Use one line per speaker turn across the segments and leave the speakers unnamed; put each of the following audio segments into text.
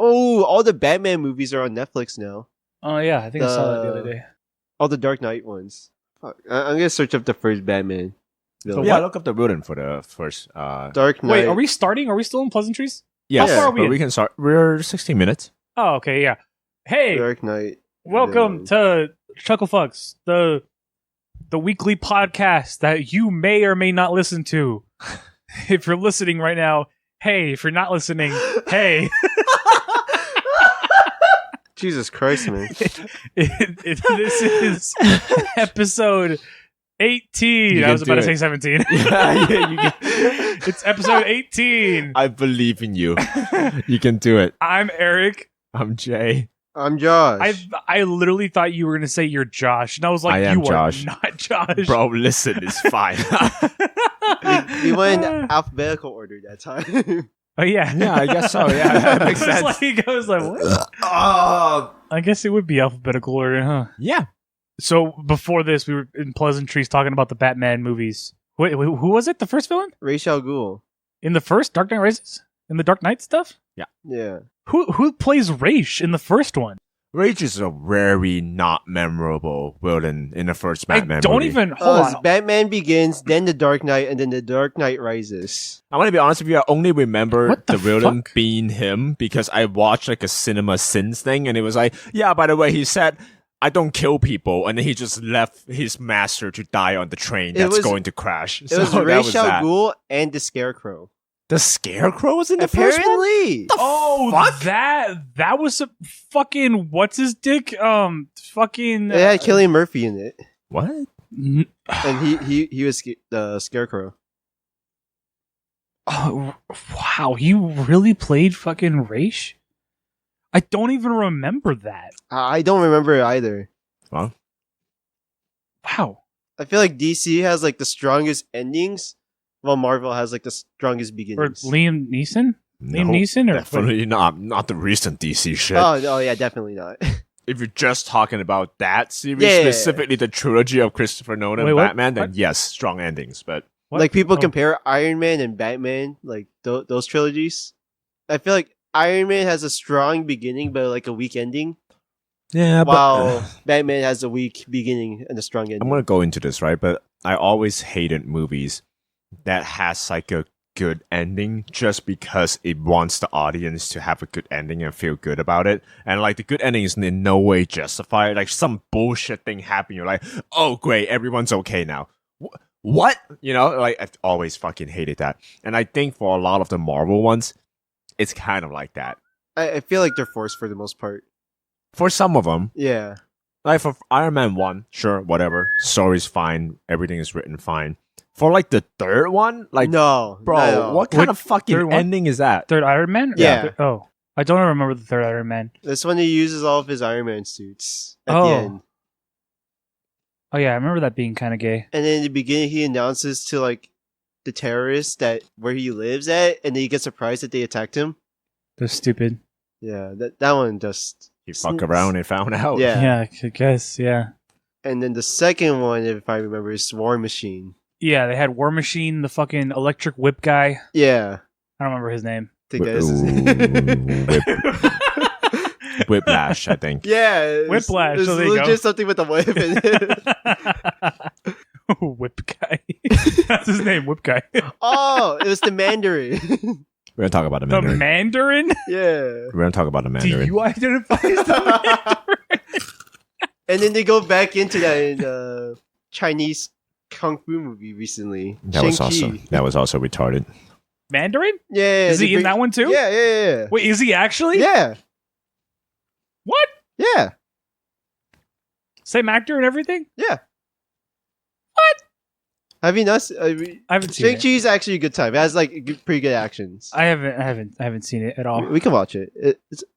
Oh, all the Batman movies are on Netflix now.
Oh yeah, I think I saw that the other day.
All the Dark Knight ones. Fuck. I'm gonna search up the first Batman.
So
Yeah, look up the ruling for the first.
Dark Knight.
Wait, are we starting? Are we still in pleasantries?
Yes,
How far are we
but
in?
we can start. We're 16 minutes.
Oh, okay, yeah. Hey,
Dark Knight.
welcome to Chucklefux, the weekly podcast that you may or may not listen to. If you're listening right now, hey. If you're not listening, hey.
Jesus Christ, man.
This is episode 18. I was about to say 17. It's episode 18.
I believe in you. You can do it.
I'm Eric.
I'm Jay.
I'm Josh.
I literally thought you were going to say you're Josh. And I was like,
I am
you
Josh.
are not Josh.
Bro, listen, it's fine.
we went in alphabetical order that time.
Oh, yeah.
Yeah, I guess so. Yeah, that makes sense.
I was like, what? I guess it would be alphabetical order, huh?
Yeah.
So before this, we were in pleasantries talking about the Batman movies. Wait, who was it? The first villain?
Ra's al Ghul.
In the first Dark Knight Rises? In the Dark Knight stuff?
Yeah.
Who plays Ra's in the first one?
Rage is a very not memorable villain in the first Batman
I don't
movie.
even... Hold on.
Batman Begins, then The Dark Knight, and then The Dark Knight Rises.
I'm gonna be honest with you, I only remember
What the
the villain
fuck?
being him because I watched like a Cinema Sins thing and it was like, yeah, by the way, he said, I don't kill people, and then he just left his master to die on the train that's going to crash.
It was Ra's al Ghul and the Scarecrow.
The Scarecrow was in the first one?
Apparently.
Oh,
fuck?
that was a fucking... What's his dick? Fucking...
It had Cillian Murphy in it.
What?
And he was the Scarecrow.
Oh, wow, he really played fucking Ra's? I don't even remember that.
I don't remember it either.
Well,
Wow.
I feel like DC has like the strongest endings, while Marvel has like the strongest
Or
beginnings.
Liam Neeson? Liam Neeson? Or
definitely not the recent DC shit.
Oh yeah, definitely not.
If you're just talking about that series,
Yeah.
specifically the trilogy of Christopher Nolan
Wait, what?
Batman, then
What?
yes, strong endings. But
what?
Like people
Oh.
compare Iron Man and Batman, like those trilogies. I feel like Iron Man has a strong beginning, but like a weak ending,
yeah,
while Batman has a weak beginning and a strong ending.
I'm gonna go into this, right? But I always hated movies that has like a good ending just because it wants the audience to have a good ending and feel good about it. And like the good ending is in no way justified. Like some bullshit thing happened, you're like, oh great, everyone's okay now. What? You know, like I've always fucking hated that. And I think for a lot of the Marvel ones, it's kind of like that.
I feel like they're forced for the most part.
For some of them,
Yeah.
like for Iron Man 1, sure, whatever. Story's fine. Everything is written fine. For like the third one, like,
No,
bro,
no.
what kind
Wait,
of fucking
third one?
ending is that?
Third Iron Man? Or
Yeah.
Oh, I don't remember the third Iron Man.
This one he uses all of his Iron Man suits at
Oh.
the end.
Oh yeah, I remember that being kind of gay.
And then in the beginning he announces to like the terrorists that where he lives at, and then he gets surprised that they attacked him.
They're stupid.
Yeah, that one just
You fuck around and found out.
Yeah.
Yeah, I guess. Yeah.
And then the second one, if I remember, is War Machine.
Yeah, they had War Machine, the fucking electric whip guy.
Yeah.
I don't remember his name.
I think that is his name.
Whiplash, I think.
Yeah. it's-
Whiplash,
It's
so there you
legit
go.
something with a whip in it.
Whip guy. That's his name, Whip guy.
Oh, it was the Mandarin.
We're gonna talk about the
The
Mandarin.
Mandarin?
Yeah.
We're gonna talk about the
Do
Mandarin.
you identify as the Mandarin?
And then they go back into that in the Chinese kung fu movie recently.
That was
Shang-Chi.
also retarded.
Mandarin?
Yeah.
Is
they
he in that one too?
Yeah.
Wait, is he actually?
Yeah.
What?
Yeah.
Same actor and everything?
Yeah.
What?
Have you not?
I haven't seen it.
Shang-Chi is actually a good time. It has like pretty good actions.
I haven't seen it at all.
We can watch it.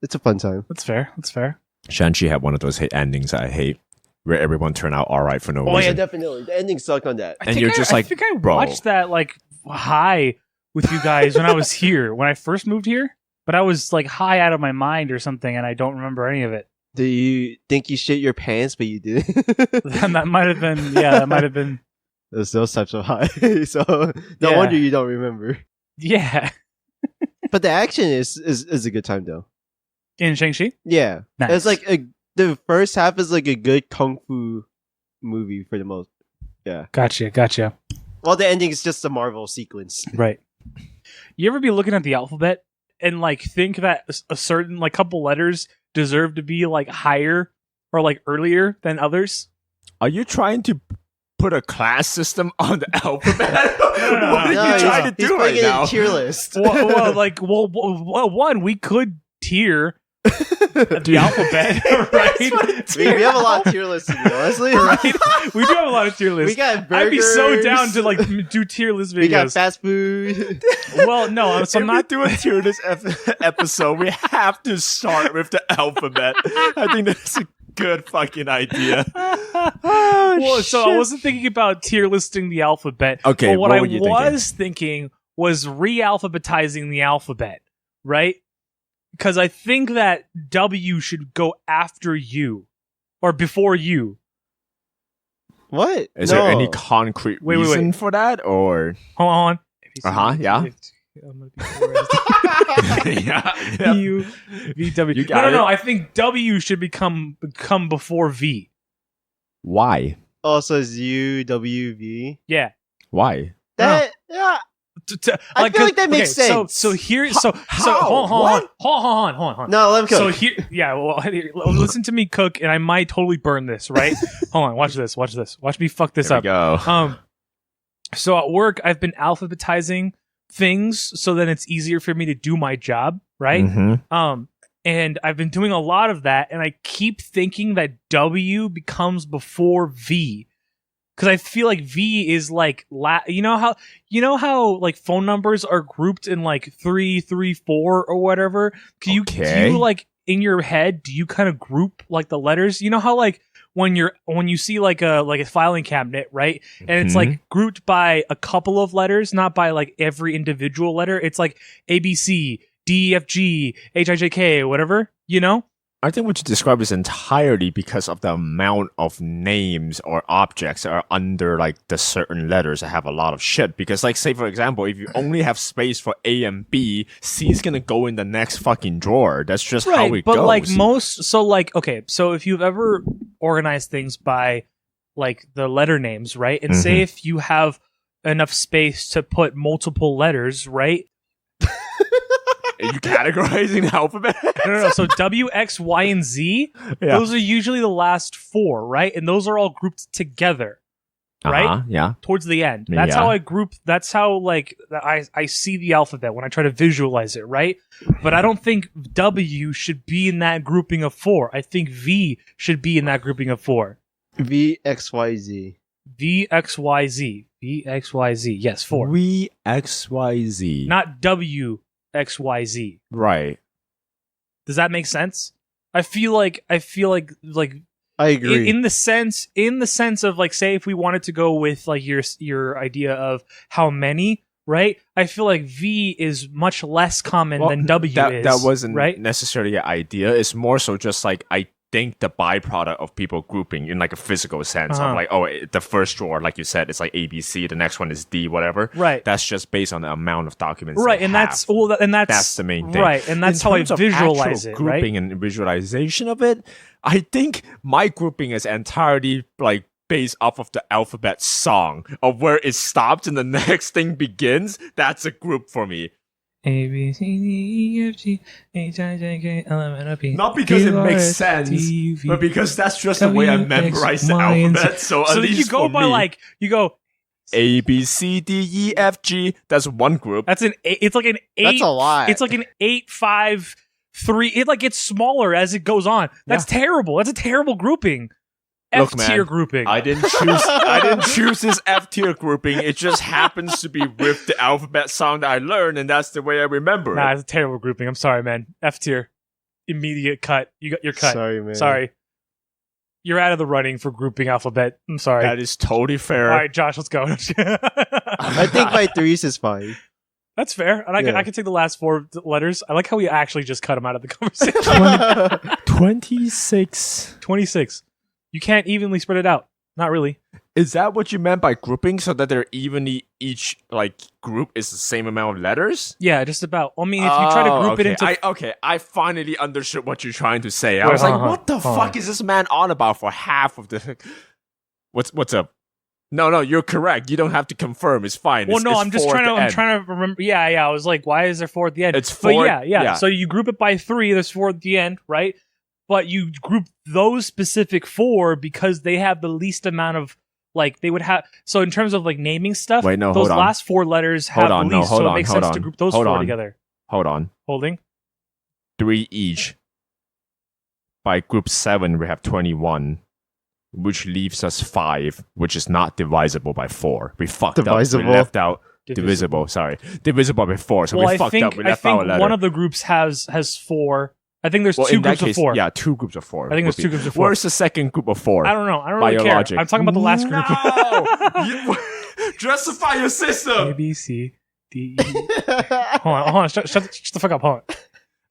It's a fun time.
That's fair. That's fair.
Shang-Chi had one of those hate endings that I hate, where everyone turned out alright for no
Oh yeah,
reason.
definitely. The ending sucked on that.
And you're just
I
like,
think I
bro.
watched that like high with you guys when I was here, when I first moved here. But I was like high out of my mind or something, and I don't remember any of it.
Do you think you shit your pants, but you didn't?
That might have been, yeah, that might have been,
There's those types of high. So no
Yeah.
wonder you don't remember.
yeah.
But the action is a good time though.
In Shang-Chi?
Yeah,
Nice.
it's like the first half is like a good kung fu movie for the most. Yeah.
Gotcha.
Well, the ending is just a Marvel sequence.
Right. You ever be looking at the alphabet and like think that a certain like couple letters deserve to be like higher or like earlier than others?
Are you trying to put a class system on the alphabet?
No.
What are you trying to
He's
do
putting
right
it
now?
in tier list.
well, one, we could tier the alphabet, right?
We have a lot of tier lists, honestly.
Right? We do have a lot of tier lists.
We got burgers.
I'd be so down to like do tier list videos.
We got fast food.
Well, no, so I'm
If
not
we do a tier list episode, we have to start with the alphabet. I think that's a good fucking idea.
Well, so I wasn't thinking about tier listing the alphabet.
Okay,
but what
what
I
were you
was thinking was re-alphabetizing the alphabet, right? Because I think that W should go after U or before U.
What?
Is there any concrete reason for that, or
Hold on.
yeah. yeah.
U, V, W.
You got
No.
it.
I think W should come before V.
Why?
Also, it's U W V.
Yeah.
Why?
That yeah. I feel
'cause-
like that makes sense.
So here, so
How?
hold
What?
on.
No, let him cook.
So here, yeah. Well, listen to me cook, and I might totally burn this. Right? Hold on. Watch this. Watch me fuck this
There
up.
we go.
So at work, I've been alphabetizing things so that it's easier for me to do my job. Right?
Mhm.
And I've been doing a lot of that, and I keep thinking that W becomes before V. Because I feel like V is like you know how like phone numbers are grouped in like 3, 3, 4 or whatever. Do you like in your head? Do you kind of group like the letters? You know how like when you see like a filing cabinet, right? And it's like grouped by a couple of letters, not by like every individual letter. It's like A B C D E F G H I J K whatever. You know.
I think what you described is entirely because of the amount of names or objects that are under like the certain letters that have a lot of shit. Because like say for example, if you only have space for A and B, C is gonna go in the next fucking drawer. That's just how it
but
goes.
like so if you've ever organized things by like the letter names, right? And say if you have enough space to put multiple letters, right?
Are you categorizing the alphabet?
No. So W, X, Y, and Z, those are usually the last 4, right? And those are all grouped together, right?
Yeah.
Towards the end. That's how I group. That's how like I see the alphabet when I try to visualize it, right? But I don't think W should be in that grouping of 4. I think V should be in that grouping of 4.
V X Y Z.
V X Y Z. V X Y Z. Yes, 4.
V X Y Z.
Not W X Y Z.
Right.
Does that make sense? I feel like
I agree.
in the sense of like, say if we wanted to go with like your idea of how many, right? I feel like V is much less common than W is.
That wasn't
right?
necessarily an idea. It's more so just like I think the byproduct of people grouping in like a physical sense of like, the first drawer, like you said, it's like A, B, C. The next one is D, whatever.
Right.
That's just based on the amount of documents.
Right,
they
and
have.
that's the main thing. Right, and that's
in
how I
terms of
visualize
actual
it.
Grouping
right?
and visualization of it, I think my grouping is entirely like based off of the alphabet song of where it stops and the next thing begins. That's a group for me.
A B C D E F G H I J K L M N O P.
Not because it makes sense, but because that's just the way I memorize the alphabet. So at least
you go
for
by
me,
like you go
A B C D E F G. That's one group.
That's it's like an 8.
That's a lot.
It's like an 8 5 3. It like gets smaller as it goes on. That's terrible. That's a terrible grouping.
Look,
F tier
man,
grouping.
I didn't choose this F tier grouping. It just happens to be with the alphabet sound that I learned, and that's the way I remember
Nah,
it.
it's a terrible grouping. I'm sorry, man. F tier. Immediate cut. You got your cut.
Sorry, man.
Sorry. You're out of the running for grouping alphabet. I'm sorry.
That is totally fair.
All right, Josh, let's go.
I think by threes is fine.
That's fair. And
Yeah.
I can take the last 4 letters. I like how we actually just cut them out of the conversation.
26.
26. You can't evenly spread it out. Not really.
Is that what you meant by grouping? So that they're evenly each like group is the same amount of letters?
Yeah, just about. I mean, if you try to group it into
I finally understood what you're trying to say. I
Wait,
was
hold
like,
on,
what the
hold
fuck
on.
is this man on about for half of the? What's up? No, you're correct. You don't have to confirm. It's fine.
Well,
It's,
no,
it's
I'm just
four at
trying to.
the
I'm
end.
trying to remember. Yeah. I was like, why is there 4 at the end?
It's
But
4.
yeah. So you group it by 3. There's 4 at the end, right? But you group those specific 4 because they have the least amount of like they would have. So in terms of like naming stuff,
Wait, no,
those
hold on.
last 4 letters have
Hold on,
the
no,
least.
hold
So
on,
it makes
hold
sense to
on,
group those
hold
4
on.
together.
Hold on.
Holding.
3 each. By group 7, we have 21, which leaves us 5, which is not divisible by 4. We fucked up.
Divisible.
We left out divisible. Sorry, divisible by 4. So
Well,
we
I
fucked
think
up. We
I
left out a
think
letter.
one of the groups has 4. I think there's 2
in that
groups
case,
of 4.
Yeah, 2 groups of 4.
I think there's
would
2
be-
groups of 4.
Where's the second group of 4?
I don't know. I don't
By
really
your
care.
logic.
I'm talking about the last group.
No! Justify your system.
A B C D E. Hold on. Shut the fuck up. Hold on.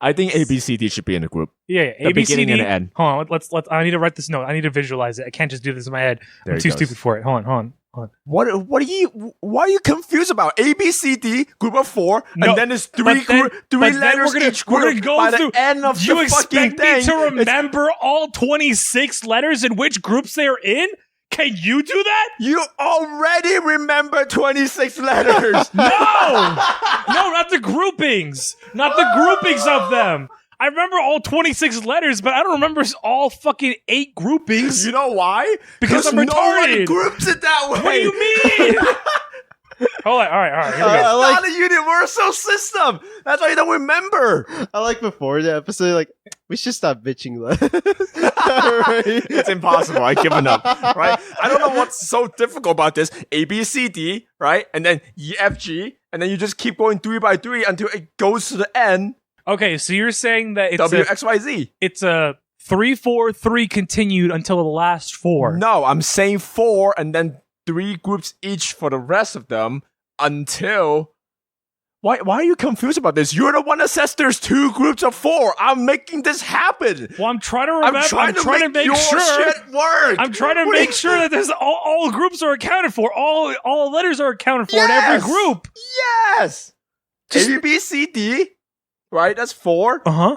I think A, B, C, D should be in the group.
Yeah.
The
A B C
beginning
D.
and the end.
Hold on. Let's. I need to write this note. I need to visualize it. I can't just do this in my head.
There
I'm
it
too
goes.
stupid for it. Hold on.
What are you? Why are you confused about A, B, C, D group of 4,
No,
and then there's
but then-
3
but then
letters
we're gonna-
each
we're
group.
gonna go
By
through-
the end of
You
the fucking
expect me
thing,
to
it's-
remember all 26 letters and which groups they're in? Can you do that?
You already remember 26 letters.
No, not the groupings. Not the groupings of them. I remember all 26 letters, but I don't remember all fucking 8 groupings.
You know why?
Because I'm
no one
retarded.
groups it that way.
What do you mean? Hold on. All right. Here we
I
go.
like-
Not a universal system. That's why you don't remember.
I like before the episode, like, we should stop bitching less. Right?
It's impossible. I've given up. Right? I don't know what's so difficult about this. A, B, C, D, right? And then E, F, G, and then you just keep going 3 by 3 until it goes to the end.
Okay, so you're saying that
W, X, Y, Z.
it's a 3-4-3 continued until the last 4.
No, I'm saying 4 and then 3 groups each for the rest of them until. Why are you confused about this? You're the one that says there's 2 groups of 4. I'm making this happen.
Well, I'm trying to remember.
I'm trying to make your
sure.
shit work.
I'm trying to
What do
make
you-
sure that there's all groups are accounted for. All letters are accounted for in every
Yes!
group.
Yes.
Just-
A, B, C, D. Right? That's 4.
Uh-huh.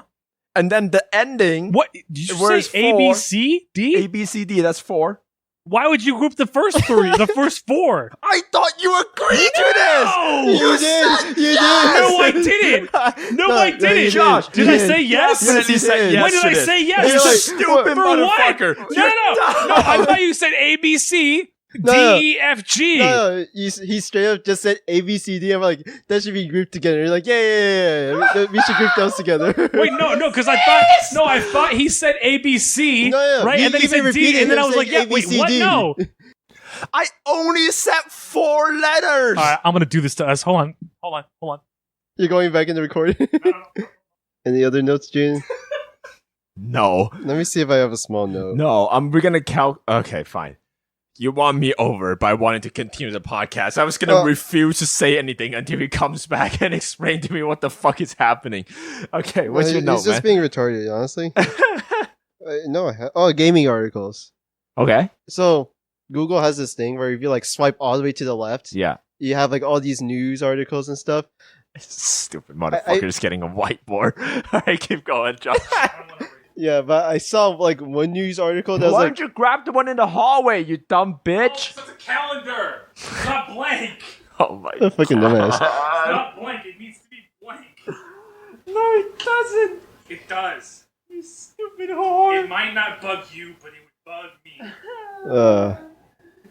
And then the ending.
What did you
Where's
say? A,
4?
B, C, D?
A, B, C, D. That's 4.
Why would you group the first 3, the first 4?
I thought you agreed to this.
No!
You did. You did.
No, I didn't. No, I didn't.
you
Josh,
You
Did I say yes?
Yes, you did.
When did I say yes?
You
You're like,
stupid
For what?
motherfucker.
No, I thought you said A, B, C, D,
No.
E, F, G.
No, he straight up just said A, B, C, D. I'm like, that should be grouped together. You're like, yeah. We should group those together.
Wait, no, because I thought he said A, B, C,
No.
right?
You
And then he
even
said
repeated
D, and then
him
I was like,
saying
yeah, wait, what?
ABCD.
No.
I only said 4 letters.
All right, I'm gonna do this to us. Hold on.
You're going back in the recording. Any other notes, June?
No.
Let me see if I have a small note.
No, we're gonna Okay, fine. You won me over by wanting to continue the podcast. I was gonna refuse to say anything until he comes back and explain to me what the fuck is happening. Okay, what's your note,
He's just
man?
being retarded, honestly. No, gaming articles.
Okay.
So Google has this thing where if you like swipe all the way to the left,
Yeah.
you have like all these news articles and stuff.
Stupid motherfucker's getting a whiteboard. Alright, keep going, Josh.
Yeah, but I saw like one news article that was
Why
like,
don't you grab the one in the hallway, you dumb bitch?
It's a calendar. It's not blank.
Oh my
a fucking dumbass.
It's not blank. It needs to be blank.
No, it doesn't.
It does.
You stupid whore.
It might not bug you, but it would bug me.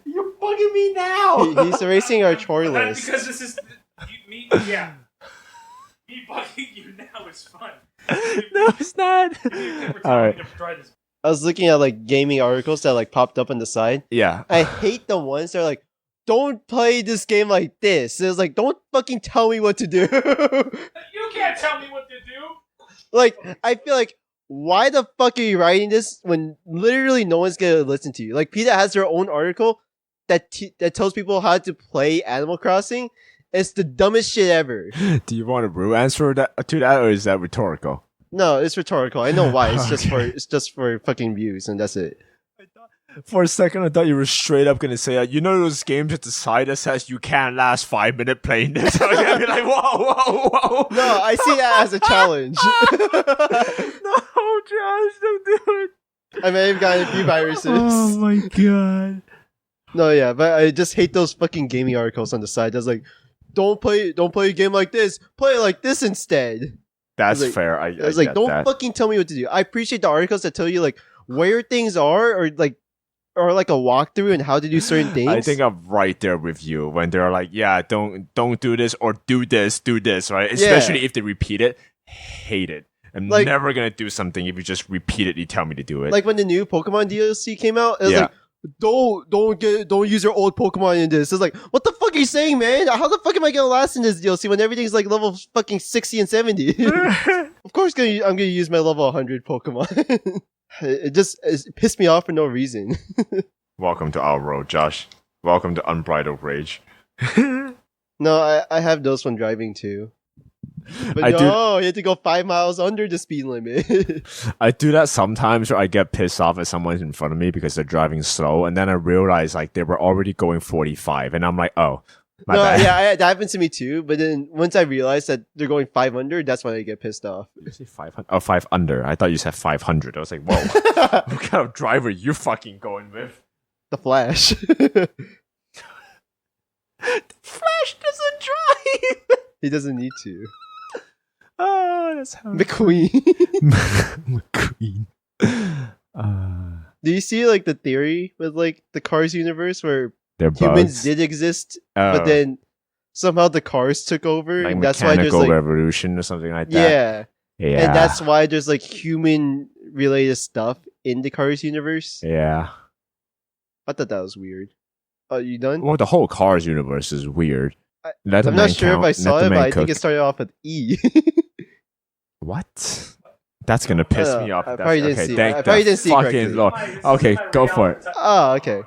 You're bugging me now.
He's erasing our chore
That's
list.
because this is me. Yeah. Me bugging you now is fun.
No, it's not. All right.
I was looking at like gaming articles that like popped up on the side.
Yeah.
I hate the ones that are like, don't play this game like this. It's like, don't fucking tell me what to do.
You can't tell me what to do.
Like, I feel like, why the fuck are you writing this when literally no one's gonna listen to you? Like, PETA has their own article that tells people how to play Animal Crossing. It's the dumbest shit ever.
Do you want a real answer to that, or is that rhetorical?
No, it's rhetorical. I know why. It's
Okay.
just for fucking views, and that's it.
For a second, I thought you were straight up gonna say, you know those games at the side that says you can't last 5 minutes playing this? So you're gonna be like, whoa.
No, I see that as a challenge.
No, Josh, don't do it.
I may have gotten a few viruses.
Oh my god.
No, yeah, but I just hate those fucking gaming articles on the side. That's like, don't play a game like this. Play it like this instead.
That's
like-
fair. I
was like,
get
don't
that.
fucking tell me what to do. I appreciate the articles that tell you like where things are, or like a walkthrough and how to do certain things.
I think I'm right there with you when they're like, yeah, don't do this or do this, right? Especially if they repeat it. Hate it. I'm
Like-
never gonna do something if you just repeatedly tell me to do it.
like when the new Pokemon DLC came out, it was
Yeah.
like, don't use your old Pokemon in this. It's like, what the fuck are you saying, man? How the fuck am I gonna last in this DLC when everything's like level fucking 60 and 70? Of course, I'm gonna use my level 100 Pokemon. It pissed me off for no reason.
Welcome to our world, Josh. Welcome to unbridled rage.
No, I have those when driving too. But
I do-
no, you have to go 5 miles under the speed limit.
I do that sometimes where I get pissed off at someone in front of me because they're driving slow, and then I realize like they were already going 45, and I'm like, oh, my
No,
bad.
yeah, that happens to me too. But then once I realize that they're going 5 under, that's when I get pissed off.
Did you say 500? Oh, 5 under. I thought you said 500. I was like, whoa. What kind of driver you fucking going with?
The Flash.
Flash doesn't drive.
He doesn't need to.
Oh, that's how
McQueen.
McQueen.
Do you see like the theory with like the Cars universe where
They're
humans
bugs.
did exist,
Oh,
but then somehow the cars took over,
like
and that's why there's
mechanical
like
revolution or something like that.
yeah,
Yeah.
and that's why there's like human related stuff in the Cars universe.
Yeah.
I thought that was weird. Oh, you done?
Well, the whole Cars universe is weird. Let the
I'm
man
not sure
count.
if I
Let
saw
the
it, but
man
I think
cook.
it started off with E.
What? That's gonna piss me off.
I
That's-
probably didn't
okay,
see it.
thank
I probably
the
didn't see
fucking
correctly.
Lord. Okay, go for it.
Oh, okay.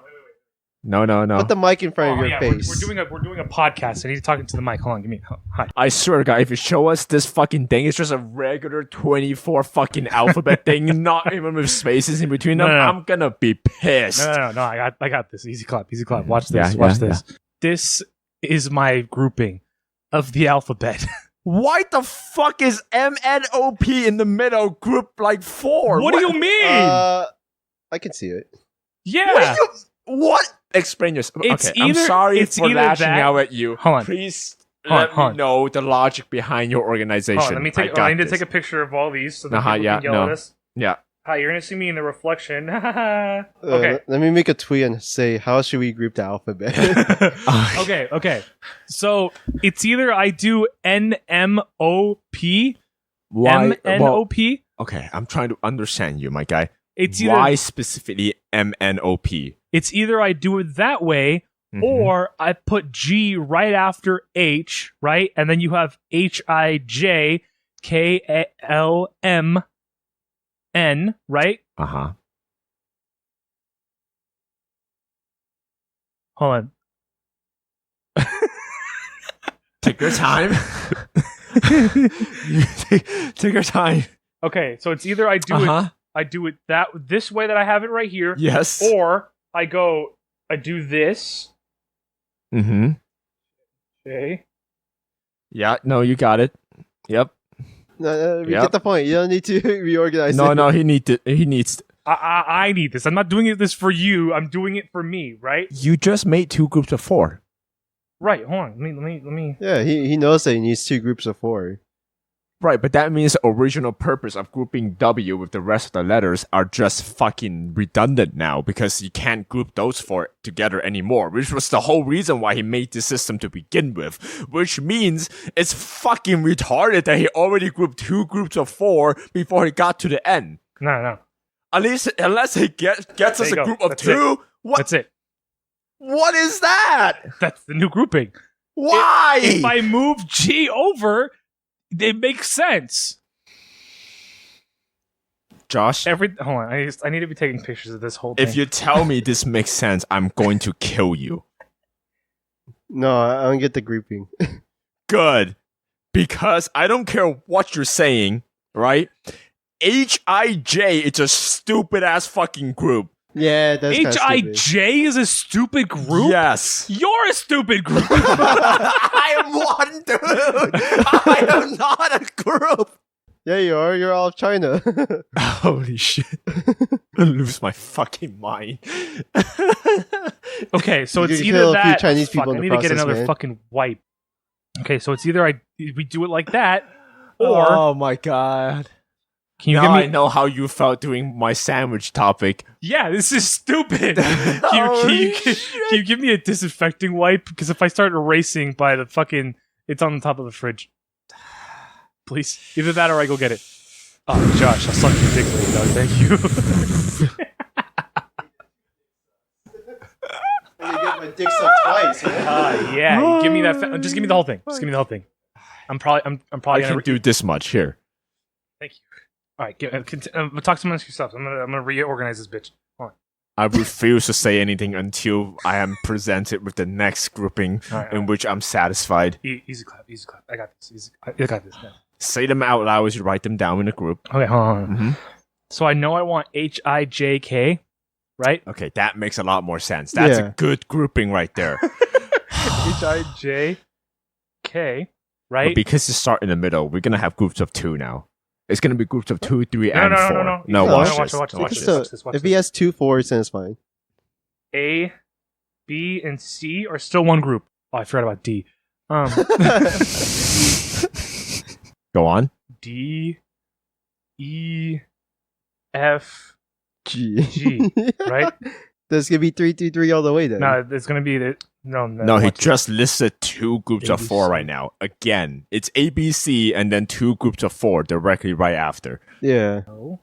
No.
Put the mic in front of
Oh,
your
yeah,
face.
we're doing a podcast. I need to talk into the mic. Hold on, give me. Hi.
I swear, guy, if you show us this fucking thing, it's just a regular 24 fucking alphabet thing, not even with spaces in between them.
No.
I'm gonna be pissed.
No. I got this. Easy clap. Watch
Yeah,
this.
yeah,
Watch this. This is my grouping of the alphabet.
Why the fuck is MNOP in the middle, group like 4?
What do you mean?
I can see it.
Yeah.
What? Explain yourself.
It's
Okay, I'm
either-
sorry
it's
for
either
lashing
that-
out at you.
Hold on.
Please
Hold
let
on.
me know the logic behind your organization.
Hold on, let me take.
I
I need to
got
take a
this.
picture of all these so that
Uh-huh,
people
yeah,
can yell
no.
at us.
Yeah.
Hi, you're gonna see me in the reflection.
Okay.
Okay.
Let me make a tweet and say, how should we group the alphabet?
Okay. So it's either I do NMOP,
Why?
MNOP.
Okay, I'm trying to understand you, my guy.
It's either
Why specifically MNOP?
it's either I do it that way
Mhm.
or I put G right after H, right? And then you have HIJKLMN, right?
Uh-huh.
Hold on.
Take your time. take your time.
Okay, so it's either I do
Uh-huh.
it this way that I have it right here,
Yes.
or I do this.
Mm-hmm.
Okay.
Yeah, no, you got it. Yep.
No, we
Yep.
get the point. You don't need to reorganize
No,
it.
no, he needs
I need this. I'm not doing this for you. I'm doing it for me, right?
You just made 2 groups of 4.
Right. Hold on. Let me.
Yeah, he knows that he needs 2 groups of 4.
Right, but that means the original purpose of grouping W with the rest of the letters are just fucking redundant now because you can't group those 4 together anymore, which was the whole reason why he made this system to begin with, which means it's fucking retarded that he already grouped 2 groups of 4 before he got to the end.
No.
At least, unless he gets us
There you
a
go.
group of
That's
2, what?
That's it.
What is that?
That's the new grouping.
Why?
If I move G over, it makes sense.
Josh,
Hold on. I need to be taking pictures of this whole thing.
if you tell me this makes sense, I'm going to kill you.
No, I don't get the grouping.
Good. Because I don't care what you're saying, right? HIJ is a stupid ass fucking group.
Yeah, that's kind of stupid.
HIJ is a stupid group?
Yes.
You're a stupid group.
I am one dude. I am not a group.
Yeah, you are. You're all of China.
Holy shit. I lose my fucking mind.
Okay, so it's
You
either
kill a few
that.
Chinese
Fuck,
people in
I
the
need to get
process,
another
man.
fucking wipe. Okay, so it's either we do it like that, or
Oh my god.
can you
Now
give
I
me?
know how you felt doing my sandwich topic.
Yeah, this is stupid. Can you give me a disinfecting wipe? Because if I start erasing by the fucking, it's on the top of the fridge. Please, either that or I go get it. Oh, Josh, I'll suck your dick later, dog. Thank you.
You get my dick sucked twice. Man.
Yeah, you give me that. Just give me the whole thing. Just give me the whole thing. I'm probably
I
gonna
can do this much here.
Thank you. All right, talk to amongst yourselves. I'm gonna reorganize this bitch. Hold on.
I refuse to say anything until I am presented with the next grouping
All right,
in which I'm satisfied.
Easy clap. Easy clap. I got this. I got this. Yeah.
Say them out loud as you write them down in a group.
Okay, hold on.
Mhm.
So I know I want HIJK, right?
Okay, that makes a lot more sense. That's
Yeah.
a good grouping right there.
HIJK,
But
right?
because you start in the middle, we're gonna have groups of 2 now. It's gonna be groups of 2, 3,
No,
and
no, no,
4.
no, no.
No,
No,
watch
watch
this.
it, watch it,
Watch
watch
this.
it.
So,
Watch this, watch
if he
this.
has 2 4s, then it's fine.
A, B, and C are still one group. Oh, I forgot about D.
Go on.
D, E, F,
G.
G, right?
That's gonna be 3 3 3 all the way then.
No, it's gonna be the no.
No, he
watch it.
just listed 2 groups of 4
ABC.
right now. Again, it's ABC and then 2 groups of 4 directly right after.
Yeah.
O,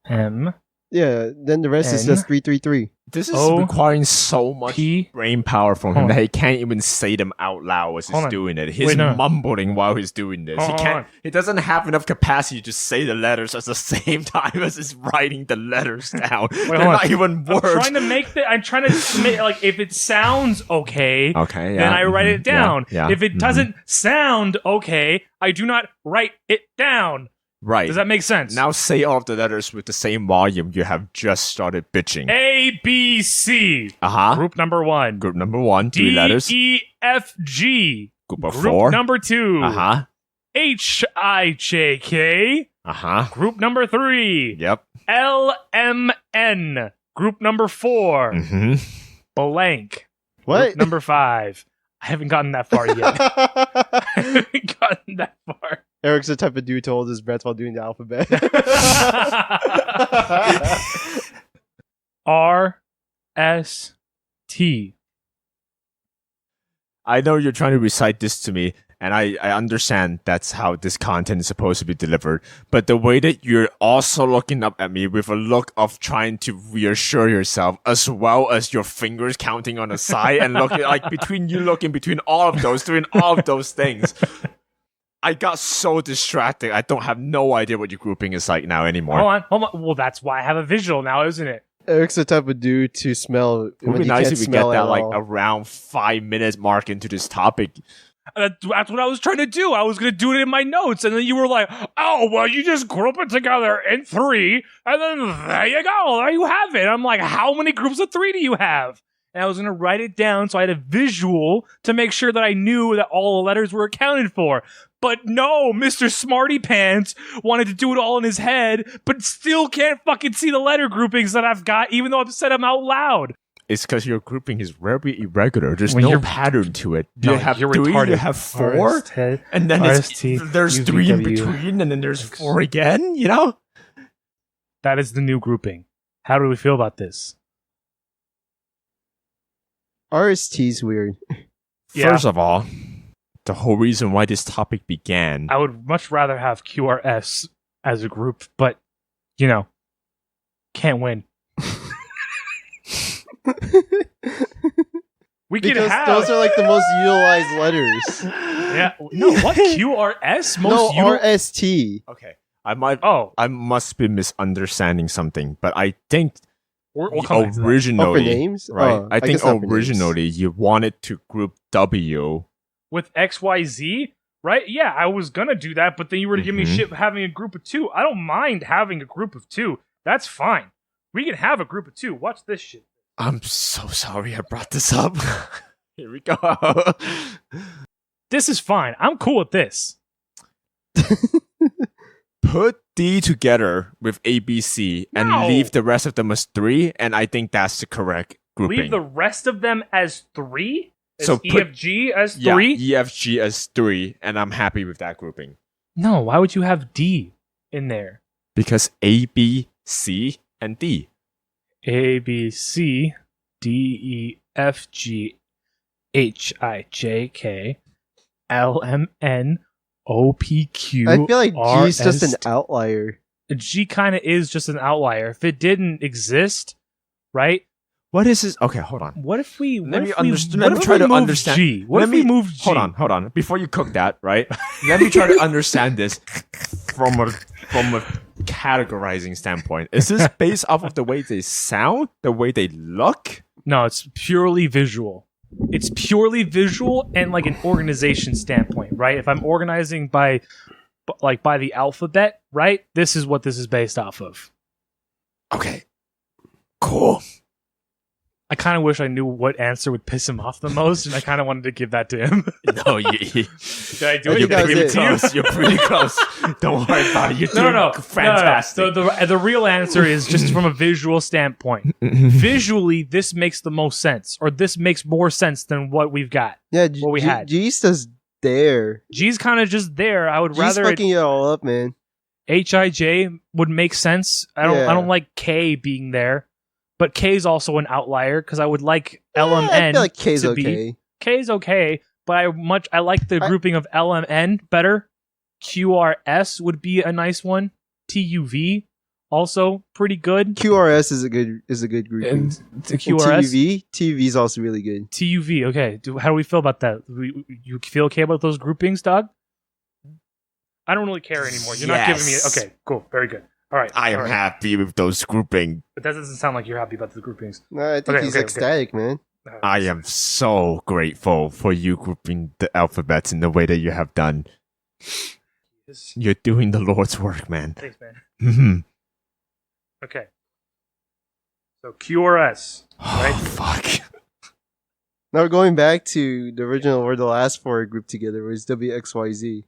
M,
Yeah. Then the rest is
N.
just 3 3 3.
This is
O,
requiring so much
P.
brain power from
Hold
him
on.
that he can't even say them out loud as he's
Hold on.
doing it. He's
Wait, no.
mumbling while he's doing this.
Hold
He
on.
can't. He doesn't have enough capacity to say the letters at the same time as he's writing the letters down. They're
hold on.
not even
I'm
words.
trying to make I'm trying to make, like, if it sounds okay,
Okay, yeah.
then I write it
mhm,
down.
Yeah,
If it
mhm.
doesn't sound okay, I do not write it down.
right.
Does that make sense?
Now say all of the letters with the same volume you have just started bitching.
A, B, C.
Uh-huh.
Group number 1.
Group number 1, 3
D,
letters.
E, F, G.
Group of
Group
4.
number 2.
Uh-huh.
H, I, J, K.
Uh-huh.
Group number 3.
Yep.
L, M, N. Group number 4.
Mm-hmm.
Blank.
What?
Group number 5. I haven't gotten that far yet. I haven't gotten that far.
Eric's the type of dude to hold his breath while doing the alphabet.
R, S, T.
I know you're trying to recite this to me, and I understand that's how this content is supposed to be delivered. But the way that you're also looking up at me with a look of trying to reassure yourself, as well as your fingers counting on the side and looking like between all of those, doing all of those things. I got so distracted. I don't have no idea what your grouping is like now anymore.
Hold on. Well, that's why I have a visual now, isn't it?
Eric's the type of dude to smell
It
when
would be
he
nice
can't
if we get
smell
that
at
like
all.
around 5 minutes mark into this topic.
That's what I was trying to do. I was going to do it in my notes, and then you were like, "Oh, well, you just group it together in 3, and then there you go. There you have it." I'm like, "How many groups of 3 do you have?" And I was going to write it down so I had a visual to make sure that I knew that all the letters were accounted for. But no, Mr. Smarty Pants wanted to do it all in his head, but still can't fucking see the letter groupings that I've got, even though I've said them out loud.
It's because your grouping is very irregular. There's
When
no
you're-
pattern to it.
No,
You have
you're
3,
retarded.
you have 4, and then
RST,
there's 3 in
UVW.
between, and then there's 4 again, you know?
That is the new grouping. How do we feel about this?
RST's weird.
Yeah.
First of all, the whole reason why this topic began.
I would much rather have QRS as a group, but, can't win. We could
Because
have
those are like the most utilized letters.
yeah. No, what QRS?
No,
Most
RST.
Okay,
Oh,
I must be misunderstanding something, but I think
we'll come back to that.
Oh, for
originally,
names?
right?
Oh,
I think
guess not for names.
originally you wanted to group W.
With XYZ, right? Yeah, I was gonna do that, but then you were to give me
Mhm.
shit having a group of 2. I don't mind having a group of 2. That's fine. We can have a group of 2. Watch this shit.
I'm so sorry I brought this up. Here we go.
This is fine. I'm cool with this.
Put D together with ABC and
No.
leave the rest of them as 3, and I think that's the correct grouping.
Leave the rest of them as 3?
So put-
EFG as 3?
Yeah, EFG as 3, and I'm happy with that grouping.
No, why would you have D in there?
Because A, B, C, and D.
A, B, C, D, E, F, G, H, I, J, K, L, M, N, O, P, Q,
I feel like
R,
G's just
S,
an outlier.
G kind of is just an outlier. If it didn't exist, right?
What is this? Okay, hold on.
What if we?
Let me
what if
understand-
we-
let
what
me
if
try
we
to
moved
understand-
G? What
Let
if we
me-
moved G?
Hold on. Before you cook that, right? Let me try to understand this from a categorizing standpoint. Is this based off of the way they sound, the way they look?
No, it's purely visual. It's purely visual and like an organization standpoint, right? If I'm organizing by the alphabet, right? This is what this is based off of.
Okay. Cool.
I kind of wish I knew what answer would piss him off the most, and I kind of wanted to give that to him.
No, you,
Did I do it?
you're
that was
pretty
it.
close. You're pretty close. Don't worry about it. You're doing
No.
fantastic.
The real answer is just from a visual standpoint. Visually, this makes the most sense, or this makes more sense than what we've got.
Yeah,
What we had.
G's just there.
G's kind of just there. I would
G's
rather
fucking it all up, man.
H-I-J would make sense. I don't like K being there, but K's also an outlier because I would like LMN
I feel like K's
to be.
okay.
K's okay, but I like the grouping of LMN better. QRS would be a nice one. TUV also pretty good.
QRS is a good group.
And the QRS,
TUV is also really good.
TUV. Okay, how do we feel about that? You feel okay about those groupings, dog? I don't really care anymore. You're not giving me. Okay, cool, very good. All right,
I am
all right.
happy with those grouping.
But that doesn't sound like you're happy about the groupings.
No, I think
Okay,
he's
okay,
ecstatic, man.
I am so grateful for you grouping the alphabets in the way that you have done. You're doing the Lord's work, man.
Thanks, man.
Mhm.
Okay. So QRS,
Oh,
right?
fuck.
Now we're going back to the original where the last 4 grouped together was WXYZ.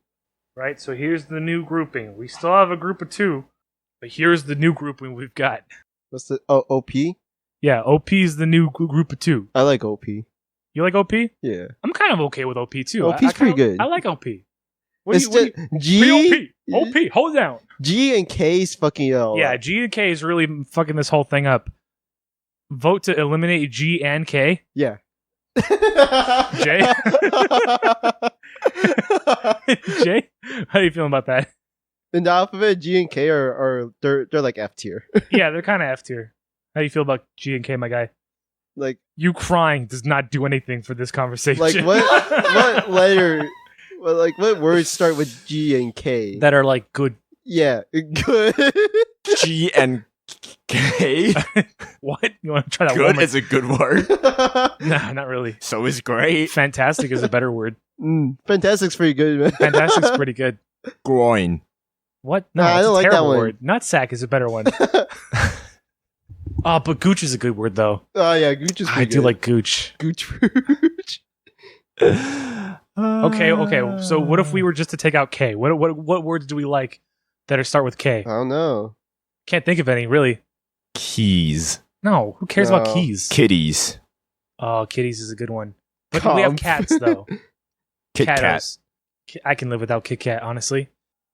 Right. So here's the new grouping. We still have a group of 2, but here's the new grouping we've got.
What's the OP?
Yeah, OP is the new group of 2.
I like OP.
You like OP?
Yeah.
I'm kind of okay with OP too.
OP's
I
pretty good.
I like OP.
It's just G,
OP, hold down.
G and K's fucking all
Yeah,
up.
G and K is really fucking this whole thing up. Vote to eliminate G and K.
Yeah.
Jay? Jay, how are you feeling about that?
In the alphabet, G and K are they're like F tier.
Yeah, they're kind of F tier. How do you feel about G and K, my guy?
Like
You crying does not do anything for this conversation.
like what letter? Well, like what words start with G and K?
that are like good?
Yeah, good.
G and K.
What? You want to try that
Good
one more?
is a good word.
Nah, not really.
So is great.
Fantastic is a better word.
Fantastic's pretty good, man.
Fantastic's pretty good.
Groin.
What? No,
Nah, I
it's
don't
a
like that
terrible
one.
word. Nutsack is a better one. Oh, but gooch is a good word though.
Oh yeah, Gooch is pretty
I
good.
do like gooch.
Gooch.
Okay. So what if we were just to take out K? What words do we like that start with K?
I don't know.
Can't think of any really.
Keys.
No, who cares about
No.
keys?
Kitties.
Oh, kitties is a good one. But we have
Comp.
cats though.
Kit Kat.
Catos. I can live without Kit Kat, honestly.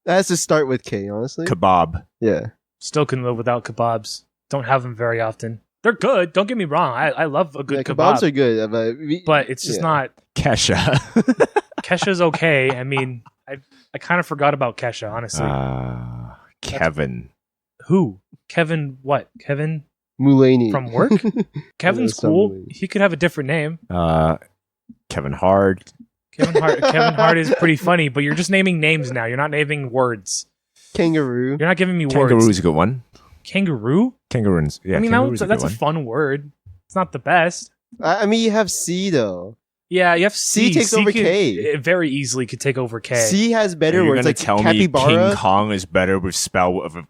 That has to start with K, honestly.
Kebab.
Yeah.
Still can live without kebabs. Don't have them very often. They're good. Don't get me wrong. I love a good
Yeah,
kebab.
kebabs are good,
But it's just
yeah.
not.
Kesha.
Kesha's okay. I mean, I kind of forgot about Kesha, honestly.
Kevin.
Who? Kevin what? Kevin
Mulaney.
from work? Kevin's
some
cool.
Mulaney.
He could have a different name.
Kevin Hart.
Kevin Hart is pretty funny, but you're just naming names now. You're not naming words.
Kangaroo.
You're not giving me
Kangaroo
words.
is a good one.
Kangaroo?
Kangaroos. Yeah,
I mean,
kangaroo is
that's a
good one.
fun word. It's not the best.
I mean, you have C though.
Yeah, you have C.
C takes over
could-
K.
It very easily could take over K.
C has better
You're
words
gonna
like
tell me
capybara.
King Kong is better with spell of a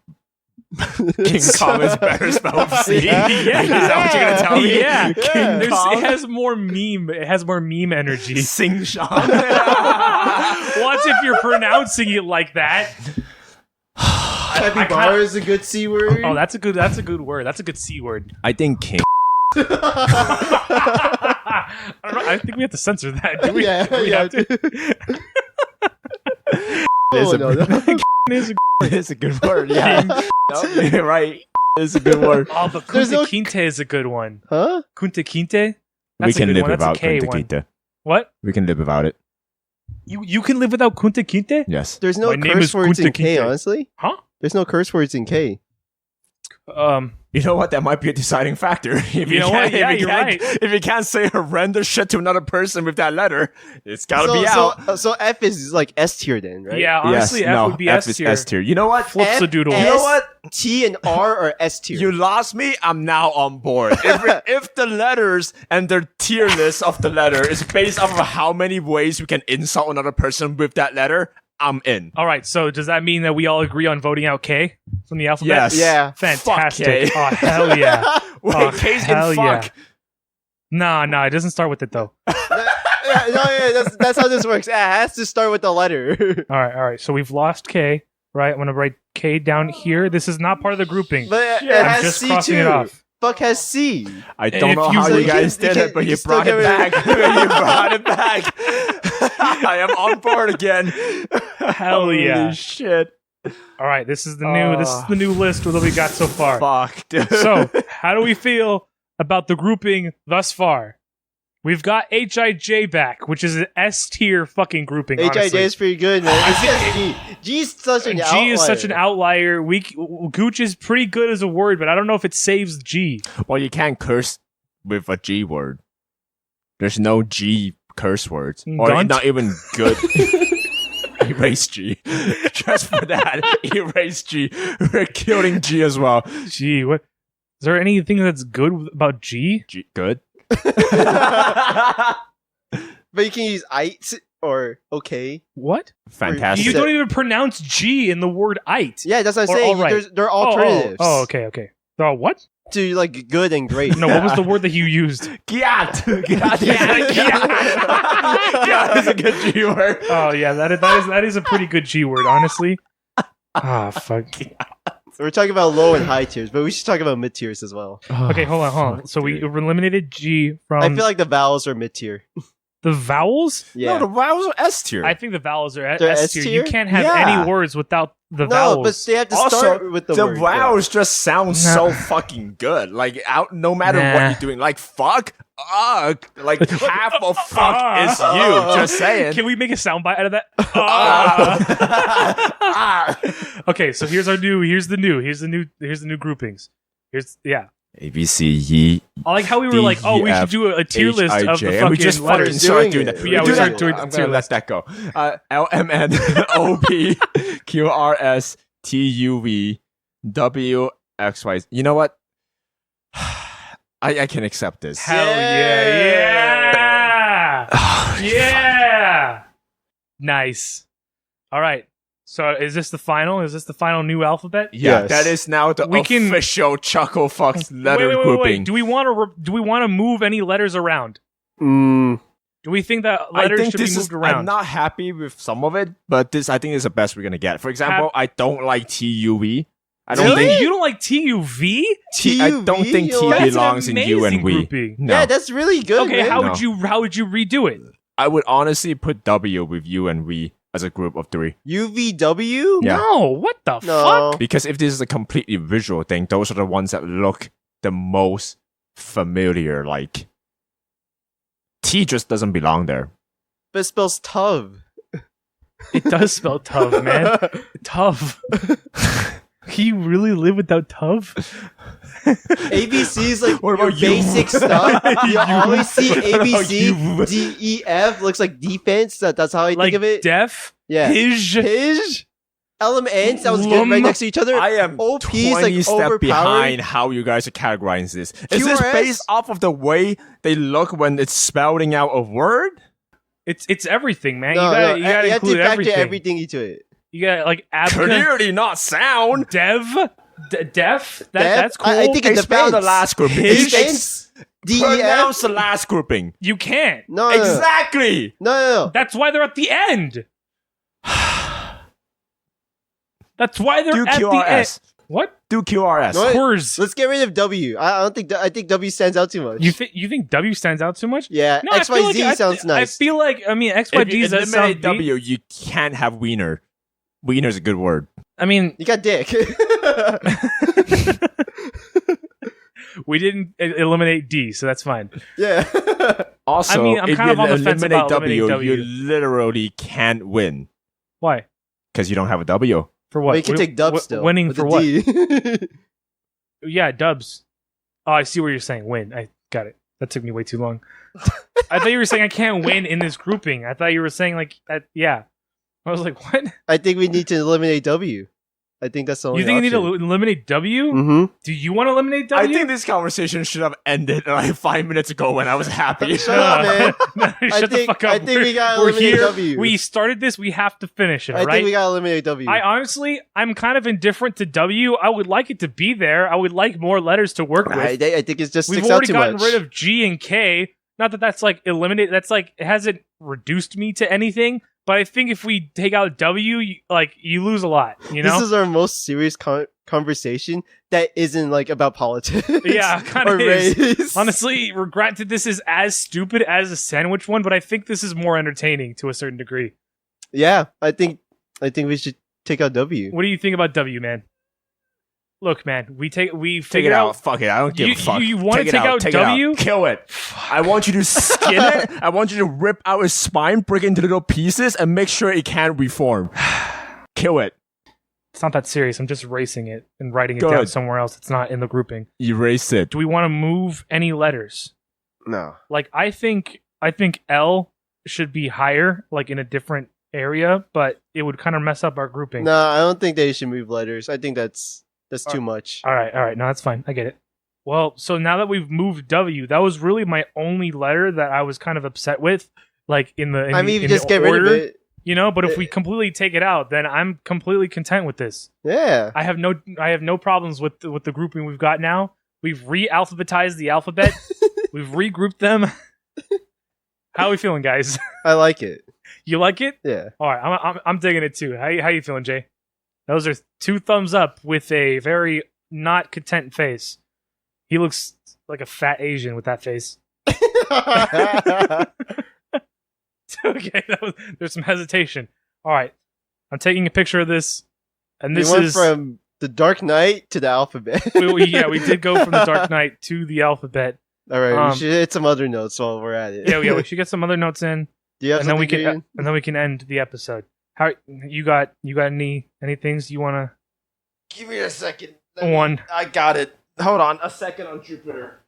King Kong is better spelled with C.
Yeah.
Is that what you're gonna tell me?
Yeah,
King Kong.
it has more meme. It has more meme energy.
Sing Sean.
What's if you're pronouncing it like that?
Capybara is a good C word.
Oh, that's a good word. That's a good C word.
I think King.
I don't know. I think we have to censor that. Do we?
Yeah,
Do we have to?
Oh, no.
It's a good word. Yeah, no, you're right. It's a good word.
Oh, but
There's
Kunta
no-
Kinte is a good one.
Huh?
Kunta Kinte?
We
That's a
can
good
live
one. That's a
without
K
Kunta
one.
Kinte.
What?
We can live without it.
You can live without Kunta Kinte?
Yes.
There's no
My name
curse
is
words in
Kunta
K,
Kinte.
honestly.
Huh?
There's no curse words in K.
You know what? That might be a deciding factor. If
You know what? Yeah, you're right.
If you can't say horrendous shit to another person with that letter, it's gotta be out.
So F is like S tier then, right?
Yeah, honestly,
Yes,
F
no,
would be
F
S
is
tier.
S tier. You know what?
Flips
F,
the doodle.
S,
You know what?
T and R are S tier.
You lost me. I'm now on board. If the letters and the tier list of the letter is based off of how many ways we can insult another person with that letter, I'm in.
All right, so does that mean that we all agree on voting out K from the alphabet?
Yes.
Yeah.
Fantastic.
Fuck K.
Oh, hell yeah.
Wait,
Oh,
K's
hell
in fuck.
yeah. Nah, it doesn't start with it, though.
That's how this works. It has to start with the letter.
All right. So we've lost K, right? I'm going to write K down here. This is not part of the grouping.
But it
I'm
has
just
C
crossing
too.
it off.
Fuck has C.
I don't
If
know
you-
how
So
you
you
guys
can-
did
you
it,
can-
but
you
you
can still
brought
get
it
rid
back.
of-
You brought it back. I am on board again.
Hell yeah.
Holy shit.
All right, this is the new list that we got so far.
Fuck, dude.
So, how do we feel about the grouping thus far? We've got HIJ back, which is an S tier fucking grouping.
HIJ
honestly.
is pretty good, man. It's just G. G's such an outlier.
G is such an outlier. Gooch is pretty good as a word, but I don't know if it saves G.
Well, you can't curse with a G word. There's no G curse words. Or
Gunt?
not even good. Erase G. Just for that. Erase G. We're killing G as well.
G, what? Is there anything that's good about G?
G good?
But you can use it or okay.
What?
Fantastic.
You don't even pronounce G in the word "ite."
Yeah, that's what I'm
Or
saying.
alright.
They're alternatives.
Okay. What?
To like good and great.
No, what was the word that you used?
Gyat. Gyat is a good G word.
Oh yeah, that is a pretty good G word, honestly. Ah, fuck.
We're talking about low and high tiers, but we should talk about mid tiers as well.
Okay, hold on.
Fuck,
So we
dude.
eliminated G from
I feel like the vowels are mid tier.
the vowels.
Yeah.
No, the vowels are S tier.
I think the vowels are
They're
S tier. You
S-tier?
can't have
Yeah.
any words without the
No,
vowels.
but they have to
Also,
start with the word.
vowels just sound so fucking good. Like, out, no matter what
Nah.
you're doing. Like, fuck, like, half of fuck is you. Just saying.
Can we make a soundbite out of that?
Ah.
Okay, so here's the new groupings.
A, B, C, E,
I like how we were
D,
like, oh,
E,
we should
F,
do a tier
H,
list
I,
of the
J,
fucking
and we just fucking
letters.
started
Doing
doing
it.
that.
Yeah, we
do
started
that.
doing the
I'm
tier
gonna let
list.
that go. L, M, N, O, P, Q, R, S, T, U, V, W, X, Y. You know what? I can accept this.
Hell yeah! Yeah! Nice. All right. So is this the final? Is this the final new alphabet?
Yeah,
Yes.
that is now the
We can-
official Chucklefux letter
wait.
grouping.
Do we want to move any letters around?
Mm,
Do we think that
I
letters
think
should be
this
moved
is.
around?
I'm not happy with some of it, but this I think is the best we're gonna get. For example, I don't like TUV. I don't
Really?
think
You don't like TUV?
I don't think
TUV?
T
That's
belongs in U and we.
grouping.
No,
Yeah, that's really good.
Okay,
man.
how
No.
would you redo it?
I would honestly put W with U and we as a group of 3.
UVW?
Yeah.
No, what the
No.
fuck?
Because if this is a completely visual thing, those are the ones that look the most familiar. Like T just doesn't belong there.
But it spells tov.
It does spell tough, man. Tough. Can you really live without tough?
ABC is like
What
your
about you?
basic stuff. You
You.
always see
What about
ABC,
you?
D, E, F looks like defense. That's how I
Like
think of it.
deaf,
Yeah.
his,
His LMN sounds good
Lum.
right next to each other.
I am
OP is
20
like
step
overpowered.
behind how you guys are categorizing this. Is this
QRS?
based off of the way they look when it's spelling out a word?
it's everything, man.
No,
you gotta
you have to
include
factor
everything.
everything into it.
You got like Abka,
Clearly not sound.
Dev. Def?
Def?
That's cool.
I think it
Expound the
depends.
last grouping.
Depends. DEF?
Pronounce the last grouping.
You can't.
No.
Exactly.
No.
That's why they're at the end. That's why they're
Do
at the end.
QRS.
What?
Do QRS.
No,
Course.
Let's get rid of W. I think W stands out too much.
You think W stands out too much?
Yeah,
No, I feel
XYZ
like
sounds nice.
I feel like
If
XYZ
you
does sound
eliminate W, you can't have wiener. Wiener's a good word.
I mean,
You got dick.
we didn't eliminate D, so that's fine.
Yeah.
Also,
I mean, I'm
if
kind
you
of on the fence
eliminate
about eliminating W.
you literally can't win
Why?
because you don't have a W.
For what?
But you can take dubs still.
Winning
with
for
a
what?
D.
Yeah, dubs. Oh, I see what you're saying. Win. I got it. That took me way too long. I thought you were saying I can't win in this grouping. I thought you were saying like, yeah. I was like, what?
I think we need to eliminate W. I think that's the only
You think you need to
option.
eliminate W?
Mm-hmm.
Do you want to eliminate
I
W?
think this conversation should have ended like 5 minutes ago when I was happy.
Shut up, man.
No, shut the fuck up.
I think we gotta
We're
eliminate
here.
W.
We started this. We have to finish it,
I
right?
think we gotta eliminate W.
I'm kind of indifferent to W. I would like it to be there. I would like more letters to work with.
I think it just
We've
sticks out
already
too
gotten
much.
rid of G and K. Not that that's like eliminated. That's like it hasn't reduced me to anything. But I think if we take out W, you lose a lot. You know?
This is our most serious conversation that isn't like about politics.
Yeah, kind
or
of is.
race.
Honestly, granted, this is as stupid as a sandwich one, but I think this is more entertaining to a certain degree.
Yeah, I think we should take out W.
What do you think about W, man? Look, man, we
Take
figured
it
out.
out. Fuck it. I don't give
You-
a fuck.
you wanna
Take it
take out
Take it
W?
Kill it. I want you to skin it. I want you to rip out its spine, break it into little pieces, and make sure it can't reform. Kill it.
It's not that serious. I'm just erasing it and writing it
Good.
down somewhere else. It's not in the grouping.
Erase it.
Do we want to move any letters?
No.
Like I think L should be higher, like in a different area, but it would kind of mess up our grouping.
No, I don't think they should move letters. I think that's too much.
All right. No, that's fine. I get it. Well, so now that we've moved W, that was really my only letter that I was kind of upset with. Like in the,
I mean,
in
just
the
get
order,
rid of it.
you know. But if we completely take it out, then I'm completely content with this.
Yeah.
I have no problems with the grouping we've got now. We've re-alphabetized the alphabet. We've regrouped them. How are we feeling, guys?
I like it.
You like it?
Yeah.
All right, I'm digging it too. How you feeling, Jay? Those are 2 thumbs up with a very not content face. He looks like a fat Asian with that face. Okay, there's some hesitation. All right, I'm taking a picture of this, and this
we went
is
from the Dark Knight to the alphabet.
we did go from the Dark Knight to the alphabet.
All right, we
Um,
should hit some other notes while we're at it.
Yeah, we should get some other notes in,
Do you have
and then we
something,
can end the episode. How you got any things you wanna?
Give me a second.
One.
I got it. Hold on a second on Jupiter.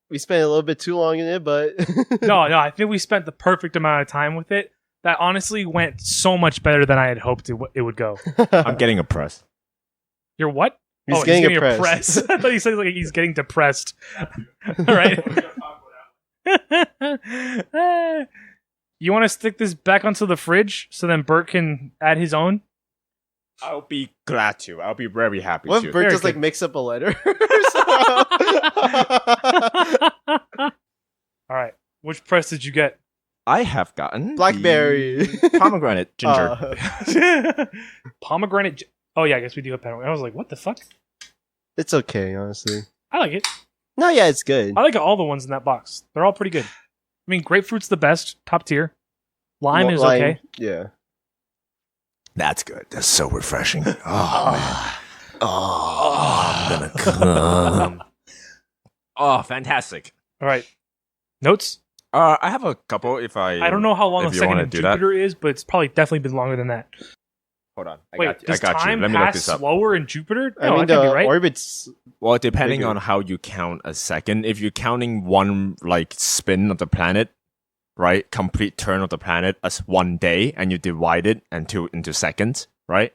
We spent a little bit too long in it, but
No, I think we spent the perfect amount of time with it. That honestly went so much better than I had hoped it would go.
I'm getting oppressed.
You're what?
He's getting
a
oppressed.
press. I thought he said like he's getting depressed. All right. You want to stick this back onto the fridge so then Bert can add his own?
I'll be glad to. I'll be very happy
what
to.
if Bert
Very
just like
good.
mix up a letter?
All right. Which press did you get?
I have gotten
Blackberry.
the pomegranate ginger.
Pomegranate. Oh yeah, I guess we do have pomegranate. I was like, what the fuck?
It's okay, honestly.
I like it.
No, yeah, it's good.
I like all the ones in that box. They're all pretty good. I mean, grapefruit's the best, top tier. Lime is
Lime,
okay.
Yeah.
That's good. That's so refreshing. Oh man. Oh, I'm gonna come. Oh, fantastic.
All right. Notes?
I have a couple. If I
don't know how long
if
the
you
second
wanna
in
do that.
Jupiter is, but it's probably definitely been longer than that.
Hold on. I
Wait,
got you.
does
I got you.
time
Let me look
pass
this up.
slower in Jupiter?
I
No,
mean,
that can't
the
be right.
orbit's.
Well, depending
Bigger.
on how you count a second, if you're counting one like spin of the planet, right, complete turn of the planet as 1 day, and you divide it into seconds, right?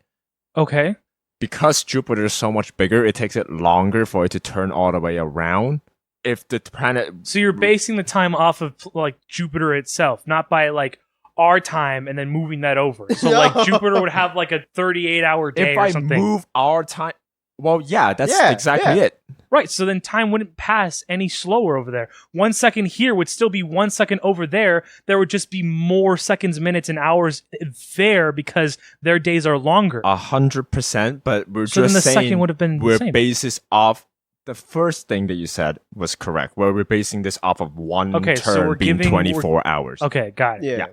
Okay.
Because Jupiter is so much bigger, it takes it longer for it to turn all the way around. If the planet,
So you're basing the time off of like Jupiter itself, not by like our time and then moving that over. So
No.
like Jupiter would have like a 38-hour day
if
or
I
something.
move our time, Well, yeah, that's
Yeah,
exactly
yeah.
it.
Right, so then time wouldn't pass any slower over there. 1 second here would still be 1 second over there. There would just be more seconds, minutes, and hours there because their days are longer.
100%, but we're
So
just
then the
saying
second would have been the
we're
same.
basis off the first thing that you said was correct. Where we're basing this off of one
Okay, so
turn
we're
being
giving-
24 hours.
Okay, got it.
Yeah.
Yeah.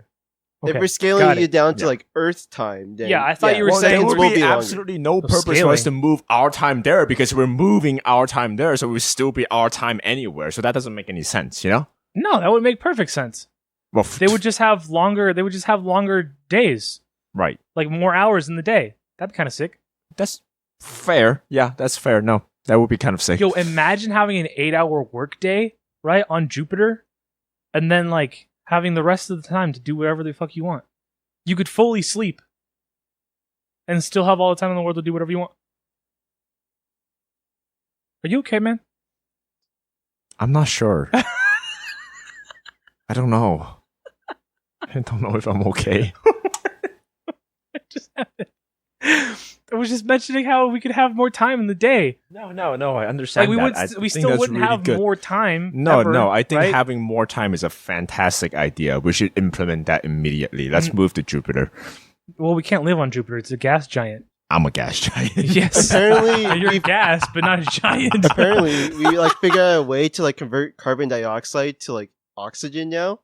If
Okay,
we're scaling
got
you
it.
down to
Yeah.
like Earth time, then
Yeah, I thought you were
Well,
saying
there
seconds
would
will
be
be longer.
absolutely no purpose for us to move our time there because we're moving our time there, so it would still be our time anywhere. So that doesn't make any sense, you know?
No, that would make perfect sense.
Well,
They would just have longer. They would just have longer days,
right.
like more hours in the day. That'd be kind of sick.
That's fair. Yeah, that's fair. No, that would be kind of sick.
Yo, imagine having an 8-hour workday, right, on Jupiter, and then like having the rest of the time to do whatever the fuck you want. You could fully sleep and still have all the time in the world to do whatever you want. Are you okay, man?
I'm not sure. I don't know. I don't know if I'm okay.
I was just mentioning how we could have more time in the day.
No, I understand
Like
that.
we still wouldn't have more time.
No,
ever,
no, I think
right?
having more time is a fantastic idea. We should implement that immediately. Let's move to Jupiter.
Well, we can't live on Jupiter. It's a gas giant.
I'm a gas giant.
Yes.
apparently
You're
we
gas, but not a giant.
apparently we like figured out a way to like convert carbon dioxide to like oxygen now.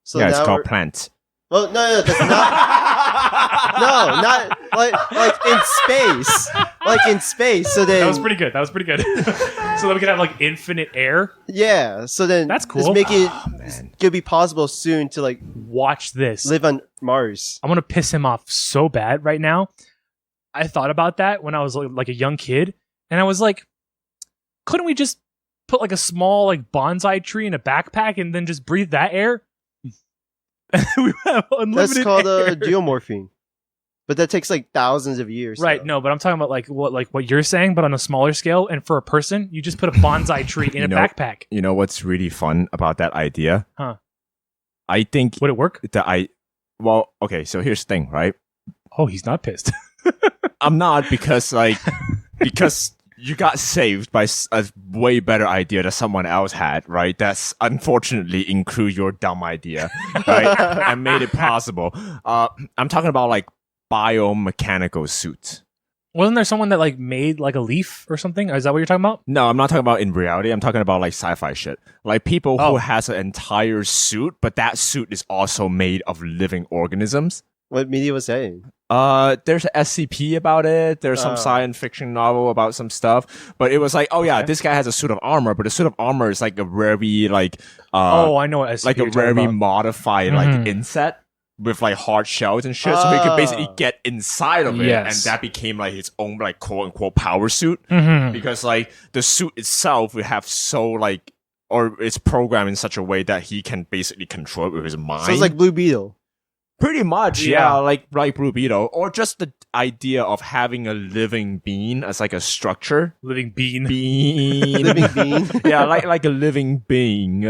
So
yeah, it's
now
called
we're-
plants.
Well, no, that's not. No, not like in space. Like in space. So then
That was pretty good. So that we could have like infinite air.
yeah. So then
That's cool.
Just make it
Man.
gonna be possible soon to like
Watch this.
live on Mars.
I'm gonna piss him off so bad right now. I thought about that when I was like a young kid, and I was like, couldn't we just put like a small like bonsai tree in a backpack and then just breathe that air? We have unlimited
That's called
air.
geomorphine. But that takes like thousands of years.
Right,
so.
no, but I'm talking about like what you're saying, but on a smaller scale. And for a person, you just put a bonsai tree in a backpack.
You know what's really fun about that idea?
Huh.
I think
Would it work?
well, okay, so here's the thing, right?
Oh, he's not pissed.
I'm not because because you got saved by a way better idea that someone else had, right? That's unfortunately include your dumb idea, right? And made it possible. I'm talking about like biomechanical suits.
Wasn't there someone that like made like a leaf or something? Is that what you're talking about?
No, I'm not talking about in reality. I'm talking about like sci-fi shit. Like people
Oh.
who has an entire suit, but that suit is also made of living organisms.
What media was saying?
There's an SCP about it. There's some science fiction novel about some stuff. But it was like, oh yeah,
Okay.
this guy has a suit of armor, but the suit of armor is like a very like
Oh, I know what SCP
like a
you're talking
very
about.
modified
Mhm.
like insect with like hard shells and shit. So he could basically get inside of it,
Yes.
and that became like his own like quote unquote power suit.
Mhm.
Because like the suit itself would have so like or it's programmed in such a way that he can basically control it with his mind.
So it's like Blue Beetle.
Pretty much,
Yeah.
yeah, like Blue Beetle, or just the idea of having a living being as like a structure.
Living bean.
Being,
Living being.
yeah, like a living being.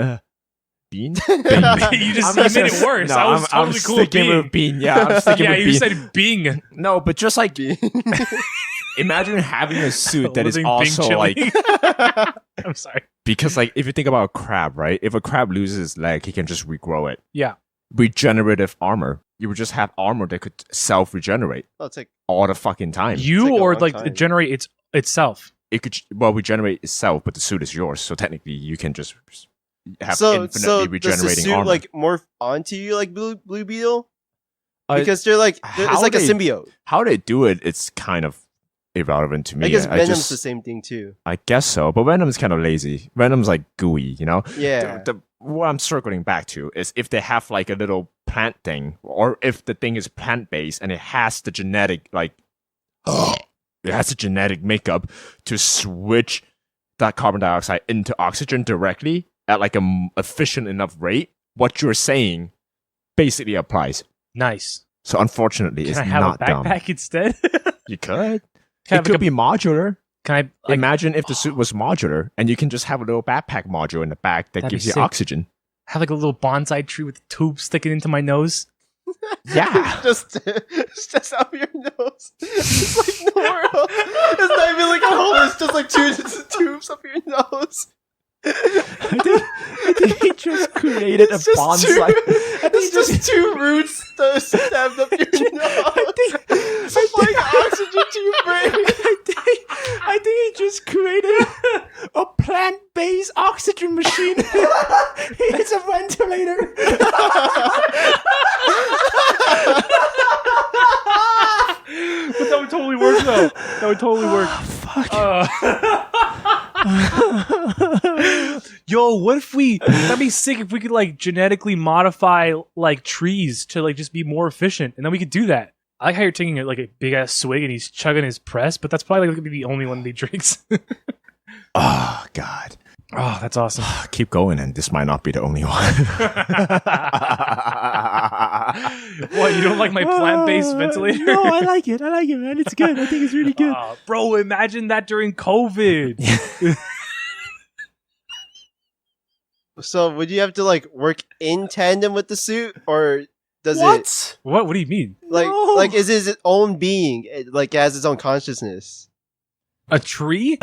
Bean?
You just you made it worse. I was
I'm
totally cool
sticking
with
with bean. Yeah, I'm sticking
Yeah,
with
you
bean.
said Bing.
No, but just like
Being.
imagine having a suit that is
Living
also
Bing
like
chili. I'm sorry.
because like if you think about a crab, right? If a crab loses his leg, he can just regrow it.
Yeah.
Regenerative armor. You would just have armor that could self-regenerate
Oh, it's like
all the fucking time.
You
take a
or
long
like
time.
generate itself.
It could regenerate itself, but the suit is yours. So technically, you can just have
so
infinitely
does the
regenerating
suit
armor.
like morph onto you like Blue Beetle?
Uh,
Because they're like
how
it's like a
they-
symbiote.
How they do it, it's kind of irrelevant to me.
I guess
I
Venom's
just-
the same thing too.
I guess so, but Venom's kind of lazy. Venom's like gooey, you know.
Yeah.
What I'm circling back to is if they have like a little plant thing, or if the thing is plant based and it has the genetic like, it has the genetic makeup to switch that carbon dioxide into oxygen directly at like a efficient enough rate. What you're saying basically applies.
Nice.
So unfortunately,
Can
it's
I have
not
a
dumb.
backpack instead?
You could.
Can I
It could be modular.
Can I like,
Imagine if the suit was modular and you can just have a little backpack module in the back that
That'd be
gives you
sick.
oxygen.
have like a little bonsai tree with a tube sticking into my nose?
Yeah.
It's just up your nose. It's like nowhere else. It's not even like a hole. It's just like two tubes up your nose.
I think he just created
It's
a
just
bonsai.
It's just two roots that stabbed up your nose. It's like oxygen to your brain.
I think he just created a plant-based oxygen machine. It's a ventilator.
But that would totally work, though. That would totally work.
Fuck.
Yo, what if that'd be sick if we could like genetically modify like trees to like just be more efficient, and then we could do that. I like how you're taking like a big ass swig and he's chugging his press, but that's probably like gonna be the only one that he drinks.
Oh, God.
Oh, that's awesome.
Keep going, and this might not be the only one.
What, you don't like my plant-based ventilator?
No, I like it, man. It's good. I think it's really good.
Bro, imagine that during COVID.
So would you have to like work in tandem with the suit, or does it
What do you mean?
like is it its own being? Like it has its own consciousness?
A tree?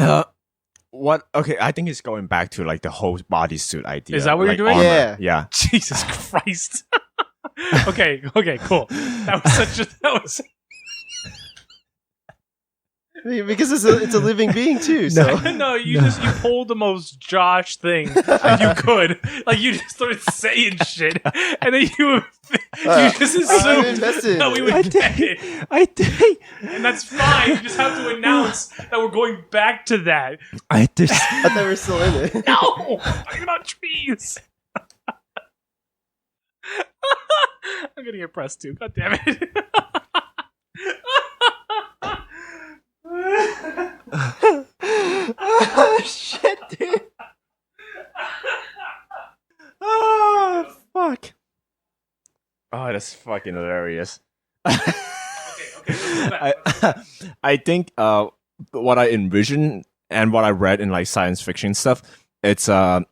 What? Okay, I think it's going back to like the whole bodysuit idea.
Is that what
like
you're doing?
armor.
Yeah.
Yeah.
Jesus Christ. Okay, cool. That was
Because it's a living being too. So
no, you pulled the most Josh thing you could. Like you just started saying shit, and then you just
I'm
assumed
invested.
that we would get it.
I think.
And that's fine. You just have to announce that we're going back to that.
I just.
I thought we were still in it.
No, talking about trees. I'm gonna get pressed too. God damn it.
Oh, shit, dude. Oh, fuck. Oh, that's fucking hilarious. I think what I envision and what I read in like science fiction stuff, it's the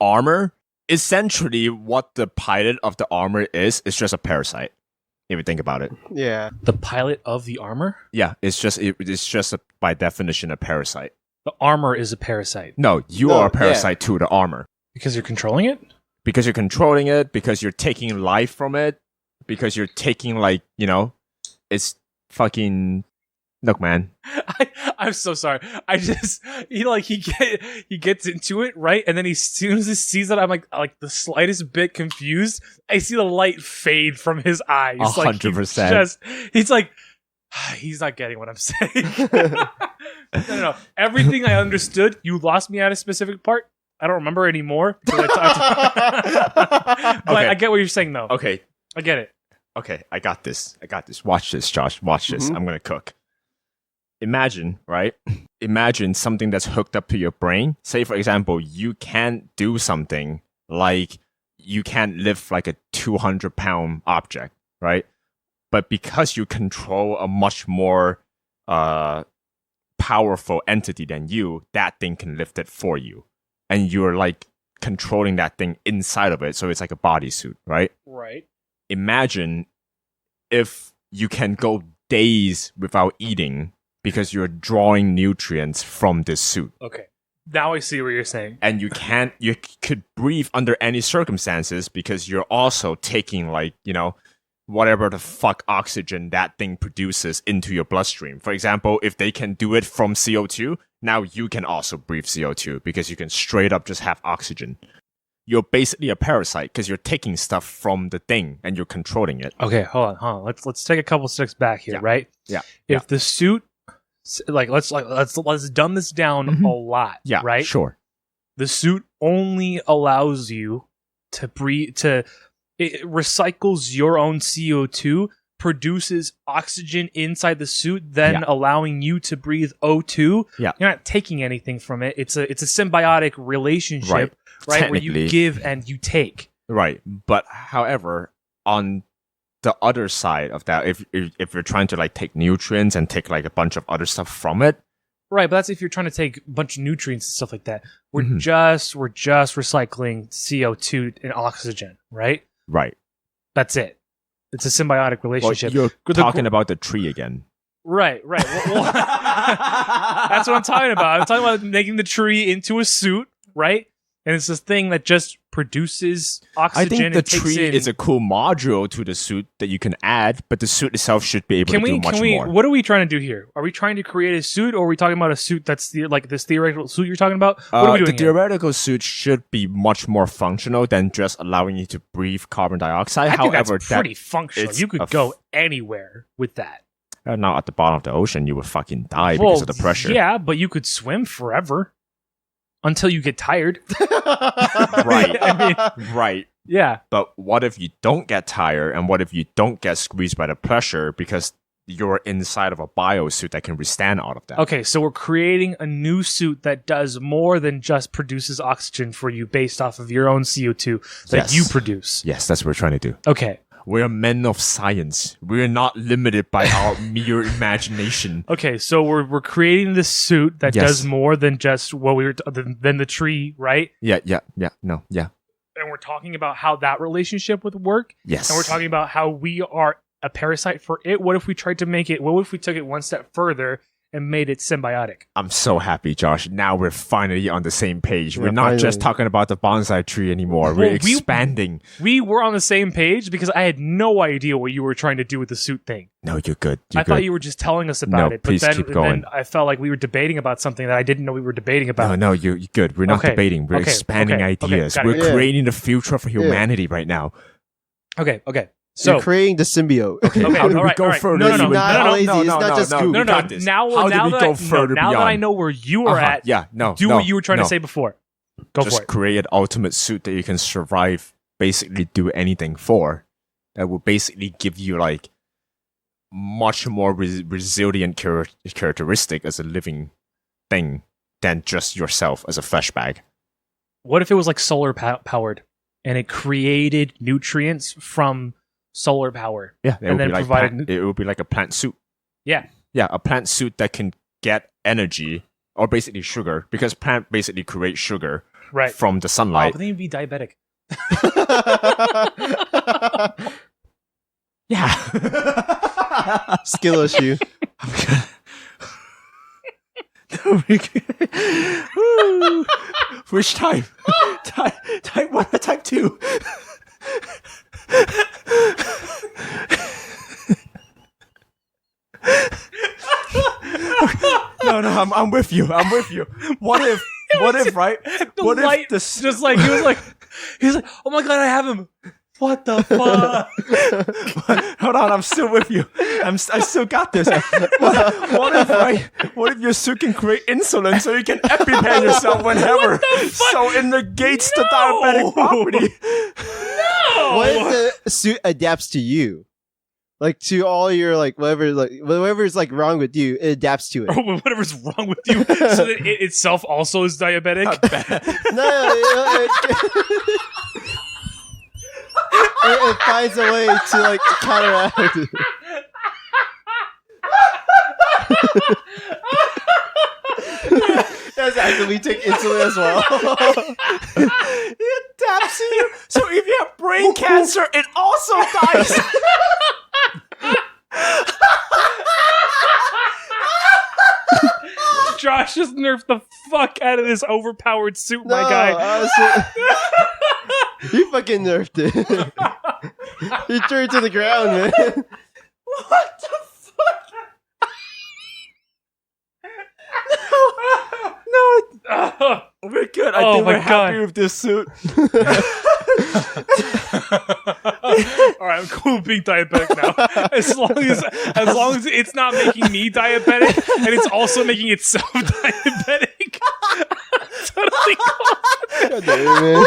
armor. Essentially, what the pilot of the armor is just a parasite. If you think about it,
Yeah.
The pilot of the armor?
yeah, it's just by definition a parasite.
The armor is a parasite.
No, you
No,
are a parasite to the armor
Because you're controlling it?
because you're controlling it, because you're taking life from it, because you're taking like it's fucking. Look, man.
I'm so sorry. I just he gets into it, right? And then as soon as he sees it, I'm like the slightest bit confused. I see the light fade from his eyes.
100%.
He's like he's not getting what I'm saying. No. Everything I understood, you lost me at a specific part. I don't remember anymore. But
Okay.
I get what you're saying though.
Okay.
I get it.
Okay, I got this. Watch this, Josh. Watch this.
Mhm.
I'm gonna cook. Imagine, right? Imagine something that's hooked up to your brain. Say, for example, you can't do something like you can't lift like a 200-pound object, right? But because you control a much more powerful entity than you, that thing can lift it for you. And you're like controlling that thing inside of it. So it's like a bodysuit, right?
Right.
Imagine if you can go days without eating because you're drawing nutrients from this suit.
Okay. Now I see what you're saying.
And you could breathe under any circumstances because you're also taking like, whatever the fuck oxygen that thing produces into your bloodstream. For example, if they can do it from CO2, now you can also breathe CO2 because you can straight up just have oxygen. You're basically a parasite because you're taking stuff from the thing and you're controlling it.
Okay, hold on. Let's take a couple steps back here,
Yeah.
right?
Yeah.
If the suit, let's dumb this down a lot,
Yeah,
right?
sure.
The suit only allows you to breathe. It recycles your own CO2, produces oxygen inside the suit, then allowing you to breathe O2.
Yeah.
You're not taking anything from it. It's a symbiotic relationship, right? Where you
Technically.
give and you take.
Right. But however, on the other side of that, if you're trying to like take nutrients and take like a bunch of other stuff from it.
Right, but that's if you're trying to take a bunch of nutrients and stuff like that. We're
Mhm.
just recycling CO2 and oxygen, right?
Right.
That's it. It's a symbiotic
Well,
relationship.
you're
The-
talking about the tree again.
Right. Well, that's what I'm talking about. I'm talking about making the tree into a suit, right? And it's this thing that just produces oxygen.
I think the
and takes
tree
in.
is a cool module to the suit that you can add, but the suit itself should be able to do much more.
What are we trying to do here? Are we trying to create a suit, or are we talking about a suit that's like this theoretical suit you're talking about? What are we doing
the
here?
theoretical suit should be much more functional than just allowing you to breathe carbon dioxide.
I think
However,
that's pretty functional.
it's
You could go anywhere with that.
now at the bottom of the ocean, you would fucking die because of the pressure.
Yeah, but you could swim forever until you get tired.
Right.
I mean,
Right.
yeah.
But what if you don't get tired, and what if you don't get squeezed by the pressure because you're inside of a biosuit that can withstand all of that?
Okay, so we're creating a new suit that does more than just produces oxygen for you based off of your own CO2 that
Yes.
you produce.
Yes, that's what we're trying to do.
Okay.
We're men of science. We're not limited by our mere imagination.
Okay, so we're creating this suit that
Yes.
does more than just what we were than the tree, right?
Yeah.
And we're talking about how that relationship would work.
Yes.
And we're talking about how we are a parasite for it. What if we tried to make it? What if we took it one step further and made it symbiotic?
I'm so happy, Josh. Now we're finally on the same page.
Yeah,
We're not just
finally.
talking about the bonsai tree anymore. We're
Well, we-
expanding.
We were on the same page because I had no idea what you were trying to do with the suit thing.
No, you're good. You're
I
good.
thought you were just telling us about
No,
it, but
please
then,
keep going.
then I felt like we were debating about something that I didn't know we were debating about.
No, you're good. We're not
Okay,
debating. We're
okay,
expanding
okay, okay,
ideas.
got it.
We're
Yeah.
creating the future for humanity right now.
Okay.
So
So
you're creating the symbiote.
Okay,
Okay,
how do
all
we
right,
go
all right.
further?
No, no,
no,
even-
not lazy. It's not just goop.
we
no,
got this.
now
How
now
do we
that
go
I,
further
now
beyond?
that I know where you were at,
Yeah, no.
do
no,
what you were trying
no.
to say before. Go
Just
for it.
create an ultimate suit that you can survive, basically do anything for. That will basically give you like much more resilient characteristic as a living thing than just yourself as a flesh bag.
What if it was like solar powered and it created nutrients from solar power?
Yeah,
And then provided-
it would be like a plant suit.
Yeah.
Yeah, a plant suit that can get energy or basically sugar, because plant basically create sugar
Right.
from the
Oh,
sunlight.
but then you'd be diabetic.
Yeah.
Skill issue.
Woo. Which type? Type 1 or type 2? No, I'm with you. What if, right? What if
light,
this?
just like he was like, oh my god, I have him. What the fuck?
Hold on, I'm still with you. I still got this. What if, right? What if your suit can create insulin so you can EpiPen yourself whenever? So it negates the diabetic property.
What if the suit adapts to you? Like to all your whatever's like wrong with you, it adapts to it.
Or whatever's wrong with you, so that it itself also is diabetic.
It finds a way to like counteract it. That's actually we take insulin as well.
It adapts to you. So if you have brain cancer, it also dies.
Josh just nerfed the fuck out of this overpowered suit, my guy.
Honestly, he fucking nerfed it. He turned to the ground, man.
What the fuck? No, we're good. I
Oh
think
my
we're happy
God.
with this suit.
All right, I'm cool with being diabetic now. As long as it's not making me diabetic and it's also making itself diabetic. I'm totally cool.
God damn it, man.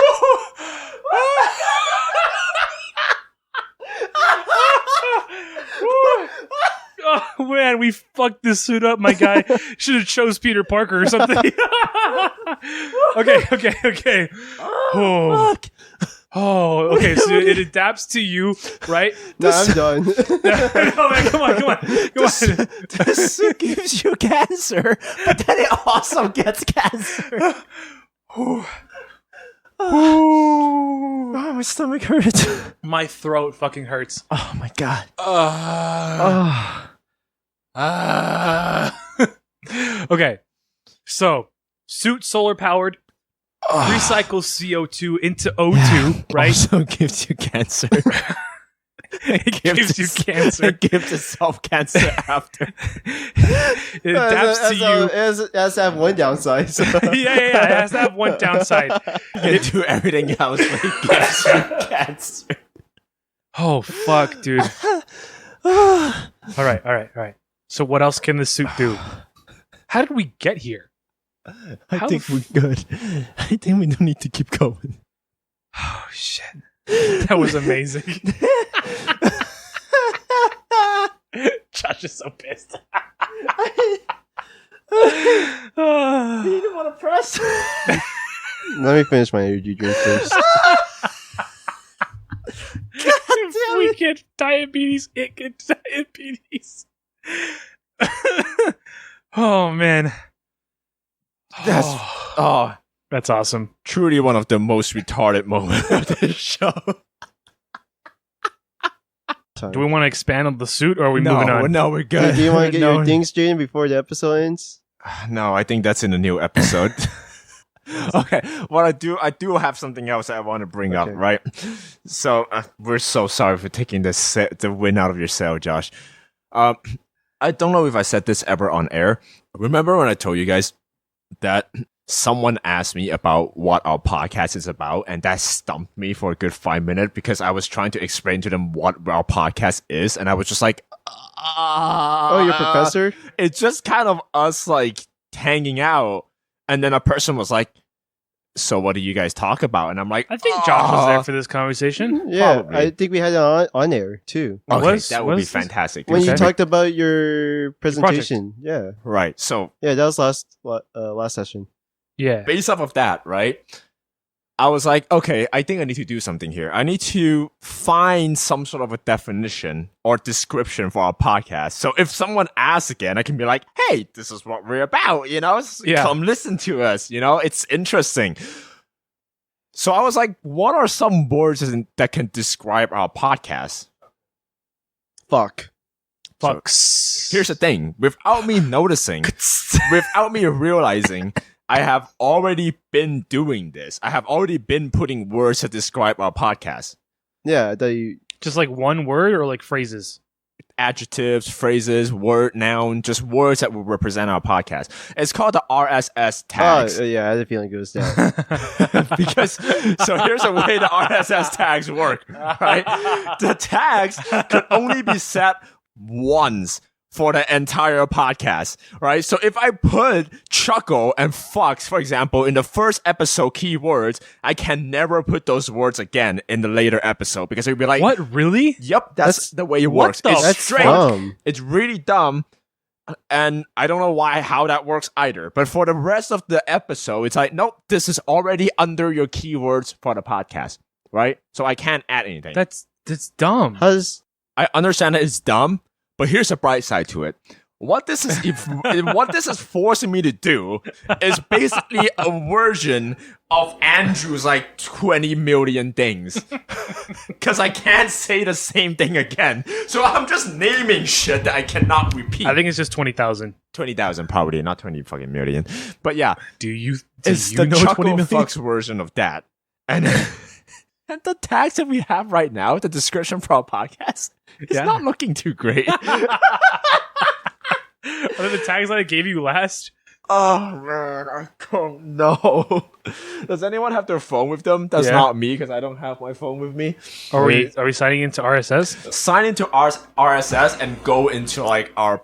Oh man, we fucked this suit up, my guy. Should have chose Peter Parker or something. Okay. Oh, okay. So it adapts to you, right?
No, I'm done.
No, man, come on.
This suit gives you cancer, but then it also gets cancer. Oh, my stomach hurts.
My throat fucking hurts.
Oh my god.
Okay, so suit solar powered, recycles CO2 into O2, right?
Also gives you cancer.
It gives you cancer.
It gives itself cancer after.
It adapts to you.
It has to have one downside. So.
Yeah. It has to have one downside.
You can do everything else, but it gives you cancer.
Oh fuck, dude. All right. So what else can this suit do? How did we get here?
I think we're good. I think we don't need to keep going.
Oh shit. That was amazing. Josh is so pissed.
You don't want to press?
Let me finish my energy drink first.
If we get diabetes, it gets diabetes. Oh man. That's awesome.
Truly one of the most retarded moments of this show.
Do we want to expand on the suit, or are we moving on?
No, we're good.
Do you want to get your thing straightened before the episode ends?
No, I think that's in the new episode. Okay, what I do have something else I want to bring up, right? So we're so sorry for taking the wind out of your sail, Josh. I don't know if I said this ever on air. Remember when I told you guys that someone asked me about what our podcast is about, and that stumped me for a good 5 minutes because I was trying to explain to them what our podcast is, and I was just like,
Oh, your professor?
It's just kind of us like hanging out, and then a person was like, so what do you guys talk about? And I'm like,
I think Josh was there for this conversation.
Yeah,
Probably.
I think we had it on air too.
Okay, that would be fantastic.
When you
Okay.
talked about your presentation. Yeah.
Right, so
Yeah, that was last session.
Yeah.
based off of that, right? I was like, okay, I think I need to do something here. I need to find some sort of a definition or description for our podcast. So if someone asks again, I can be like, hey, this is what we're about, Come listen to us, it's interesting. So I was like, what are some words that can describe our podcast?
Fuck.
Fucks.
Here's the thing, without me noticing, without me realizing, I have already been doing this. I have already been putting words to describe our podcast.
Yeah, I thought you.
Just like one word or like phrases?
Adjectives, phrases, word, noun, just words that will represent our podcast. It's called the RSS tags.
Oh, yeah, I had a feeling it was that.
Because, so here's the way the RSS tags work, right? The tags could only be set once for the entire podcast, right? So if I put chuckle and fucks, for example, in the first episode keywords, I can never put those words again in the later episode because it would be like,
What? Really?
Yep, that's the way it works.
the-
It's
That's
strange.
dumb.
It's really dumb. And I don't know how that works either. But for the rest of the episode, it's like, nope, this is already under your keywords for the podcast, right? So I can't add anything.
That's dumb.
I understand that it's dumb, but here's the bright side to it. What this is what this is forcing me to do is basically a version of Andrew's like 20 million things. Cause I can't say the same thing again. So I'm just naming shit that I cannot repeat.
I think it's just 20,000.
20,000 probably, not 20 fucking million. But yeah.
Do you
It's
you
the
know 20 million?
Chucklefux version of that. And and the tags that we have right now, the description for our podcast, is not looking too great.
Are the tags that I gave you last?
Oh man, I don't know. Does anyone have their phone with them? That's not me because I don't have my phone with me.
Are we signing into RSS?
Sign into our RSS and go into like our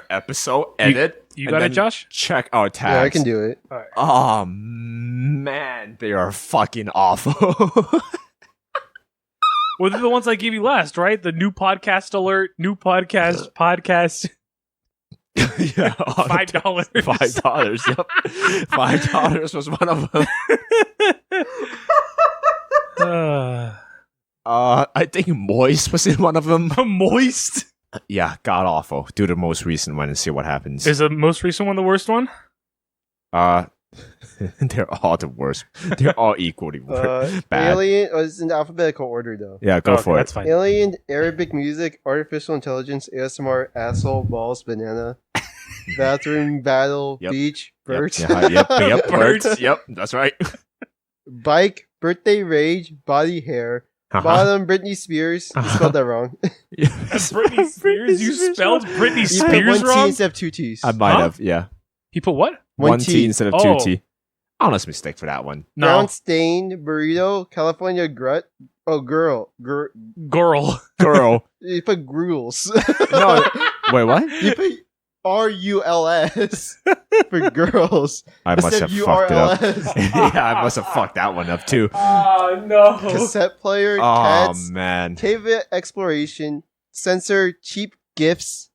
episode, edit.
You
and
got it,
then
Josh?
Check our tags.
Yeah, I can do it.
Oh man, they are fucking awful.
Well, they're the ones I gave you last, right? The new podcast alert, new podcast.
Yeah,
$5.
$5. Yep, $5 was one of them. I think moist was in one of them.
Moist.
Yeah, god awful. Do the most recent one and see what happens.
Is the most recent one the worst one?
They're all the worst. They're all equally bad.
Alien. Oh, it's in alphabetical order though.
Yeah, go for it.
That's fine.
Alien, Arabic music, artificial intelligence, ASMR, asshole, balls, banana, bathroom, battle,
Yep.
beach, birds,
Yep,
Birds.
birds. Yep, that's right.
bike, birthday, rage, body hair, bottom, Britney Spears. You spelled that wrong.
Britney Spears? You spelled Britney
You put
Spears
one T
wrong?
instead of two T's.
I might
Huh?
have, yeah.
He put what?
One T instead of
Oh.
2 T. Honest mistake for that one.
No.
Brown stain, burrito, California grut. Oh, girl.
Girl.
Girl.
You put gruels.
No, wait, what?
You put RULS for girls.
I must
Instead
have
of
fucked it up.
URLS.
Yeah, I must have fucked that one up too.
Oh, no.
Cassette player,
Oh,
cats,
man.
cave exploration, sensor, cheap gifts,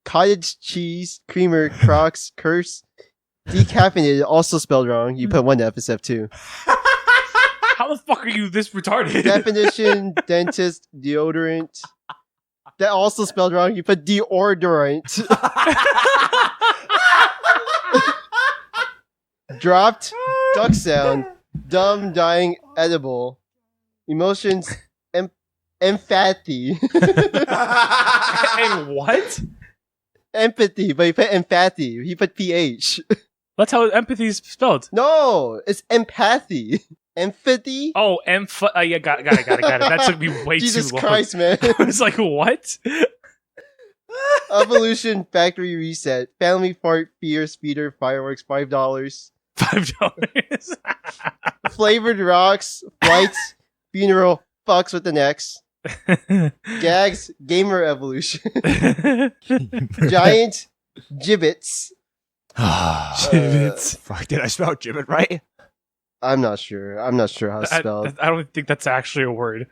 cottage cheese, creamer, Crocs, curse, decaffeinated, also spelled wrong. You put one F instead of two.
How the fuck are you this retarded?
Definition, dentist, deodorant. That also spelled wrong. You put deodorant. Dropped, duck sound, dumb, dying, edible. Emotions, empathy.
And what?
Empathy, but you put empathy. He put PH.
That's how empathy is spelled.
No, it's empathy. Empathy?
Oh, yeah, got it. That took me way
Jesus
too long.
Christ, man.
I was like, what?
Evolution, factory reset, family fart, fear, speeder, fireworks, $5.
$5.
Flavored rocks, flights, funeral, fucks with an X. Gags, gamer evolution. Giant, gibbets.
Gibbets. Fuck, did I spell gibbet right?
I'm not sure. I'm not sure how it's spelled.
I don't think that's actually a word.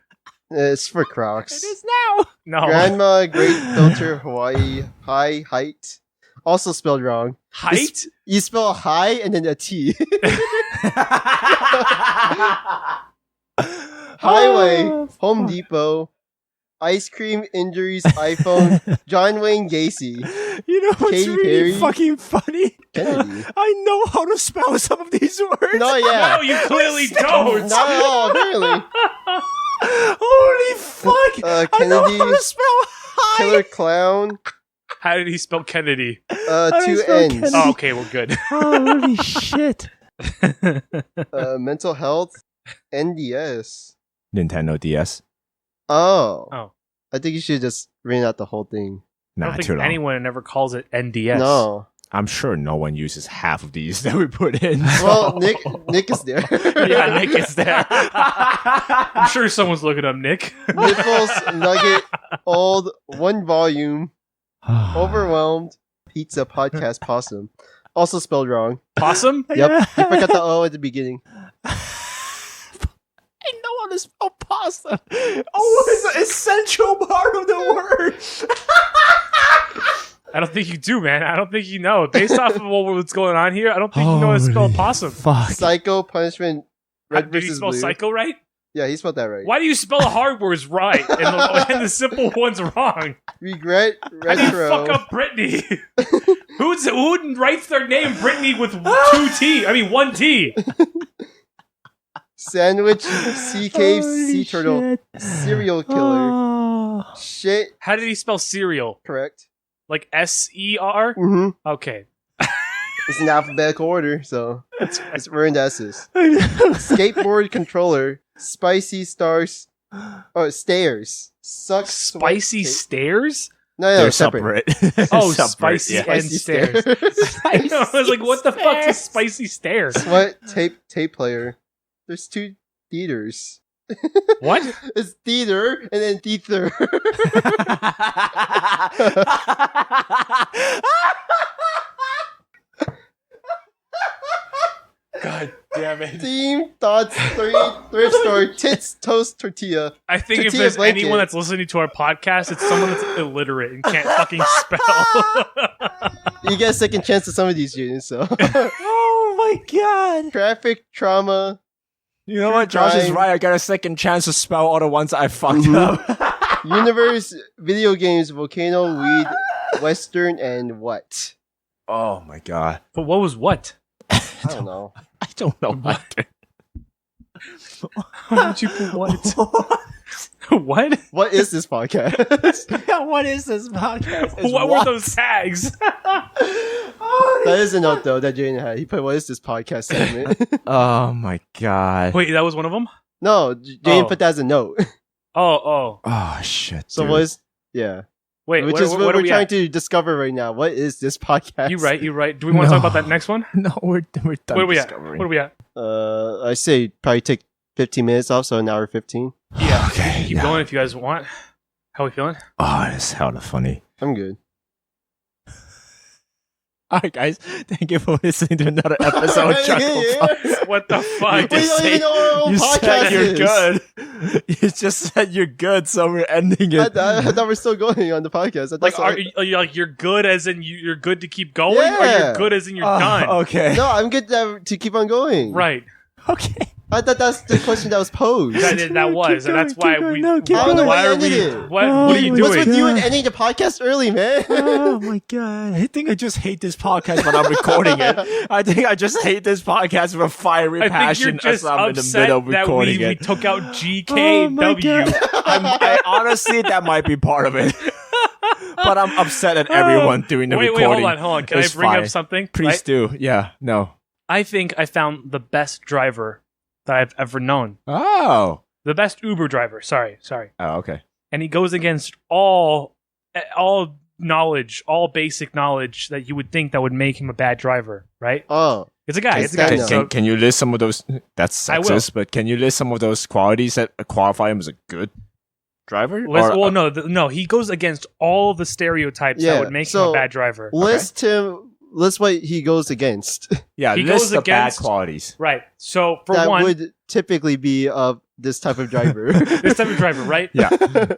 It's for Crocs.
now.
No.
Grandma, great filter, Hawaii, high, height. Also spelled wrong.
Height?
You spell high and then a T. Highway, Home Depot, ice cream, injuries, iPhone, John Wayne Gacy,
You know what's
Katy
really
Perry?
fucking funny?
Kennedy.
I know how to spell some of these words.
No, yeah.
No, you clearly don't.
Not at all, apparently.
Holy fuck! I know
Kennedy,
how to spell high.
Killer Clown,
How did he spell Kennedy?
two
spell
N's.
Kennedy?
Oh, okay, well, good.
Holy shit!
Mental health, NDS.
Nintendo DS.
Oh.
Oh.
I think you should just read out the whole thing.
I
Nah,
don't
too
think
long.
anyone ever calls it NDS.
No.
I'm sure no one uses half of these that we put in.
Well,
so-
Nick is there.
Yeah, Nick is there. I'm sure someone's looking up Nick.
Nipples, nugget, old, one volume, overwhelmed, pizza, podcast, possum. Also spelled wrong.
Possum?
Yep. You forgot the O at the beginning.
I know how to spell pasta. Oh, it's an essential part of the word.
I don't think you do, man. I don't think you know. Based off of what's going on here, I don't think you know how to spell possum.
Fuck.
Psycho, punishment, red
Did he
versus
spell
blue.
psycho right?
Yeah, he spelled that right.
Why do you spell the hard words right and the simple ones wrong?
Regret,
How do you
retro.
fuck up Brittany? Who writes their name Brittany with one T?
Sandwich, sea cave, sea turtle, serial killer. Shit,
How did he spell cereal?
correct.
Like SER?
Mm-hmm.
Okay.
It's in alphabetical order, so it's earned S's. Skateboard controller, spicy stars, stairs. Sucks.
Spicy stairs?
No,
They're
separate.
separate.
Oh,
Separate,
spicy
yeah.
and stairs. I was like, what the fuck is spicy stairs?
What tape player? There's two theaters.
What?
It's theater and then theater.
God damn it.
Team thoughts, thrift store, tits, toast, tortilla.
I think if
Tortilla
there's
blanket.
anyone that's listening to our podcast, it's someone that's illiterate and can't fucking spell.
You get a second chance to some of these units, so.
Oh my god.
Traffic, trauma,
You know what? Josh is
Crime.
right. I got a second chance to spell all the ones I fucked up.
universe, video games, volcano, weed, western, and what?
Oh my god.
But what was what?
I don't know.
I don't know. Either.
Why did you put what? What?
What is this podcast?
What is this podcast?
What were those tags?
That is a note though that Jaden had. He put, "What is this podcast segment?"
Oh my god.
Wait, that was one of them?
No, Jaden
Oh.
put that as a note.
Oh.
Oh shit.
So
dude.
what is? Yeah,
Wait,
which
what,
is
what,
what
what are
we're
we
trying
at?
to discover right now. What is this podcast?
You're right. Do we want to talk about that next one?
No, we're done.
What are we at?
discovering.
What are we at?
I say probably take 15 minutes off, so an hour 15.
Yeah,
Okay,
keep
yeah.
going if you guys want. How we feeling?
Oh, that's hella funny.
I'm good.
Alright, guys. Thank you for listening to another episode of Chucklefux.
What the fuck?
We don't even know what our own
You
podcast
said you're
is.
good. You just said you're good, so we're ending
I
it.
thought we're still going on the podcast. I thought
Like,
so-
are you like you're good as in you're good to keep going, or
Yeah.
you're good as in you're done?
Okay.
No, I'm good to keep on going.
Right.
Okay.
I thought that's the question that was posed.
That was, and that's why we.
No, keep
I don't know
why
why
are
you ended
we?
it.
What
Oh,
are you
my
What's
doing?
with you
God.
and ending the podcast early, man?
Oh my god. I think I just hate this podcast when I'm recording it. I think I just hate this podcast with a fiery
I think you're
passion
just
as I'm in the
upset
middle of
that
recording
we
it.
took out
Oh my
GKW.
God. I honestly, that might be part of it. But I'm upset at everyone doing the
wait,
recording.
hold on. Can
It's
I bring
fine.
up something?
Please
Right?
do. Yeah. No.
I think I found the best driver that I've ever known.
Oh.
The best Uber driver. Sorry.
Oh, okay.
And he goes against all knowledge, all basic knowledge that you would think that would make him a bad driver. Right?
Oh,
It's a guy.
Yes,
It's a guy.
I
Can,
know.
So,
can you list some of those? That's
I will.
sexist, but can you list some of those qualities that qualify him as a good driver? Or-
no. He goes against all the stereotypes
Yeah,
that would make him
so
a bad driver.
list what he goes against.
yeah,
he
list
goes
the bad
against-
qualities.
Right. So for
that
one,
would typically be of this type of driver.
this type of driver, right?
Yeah.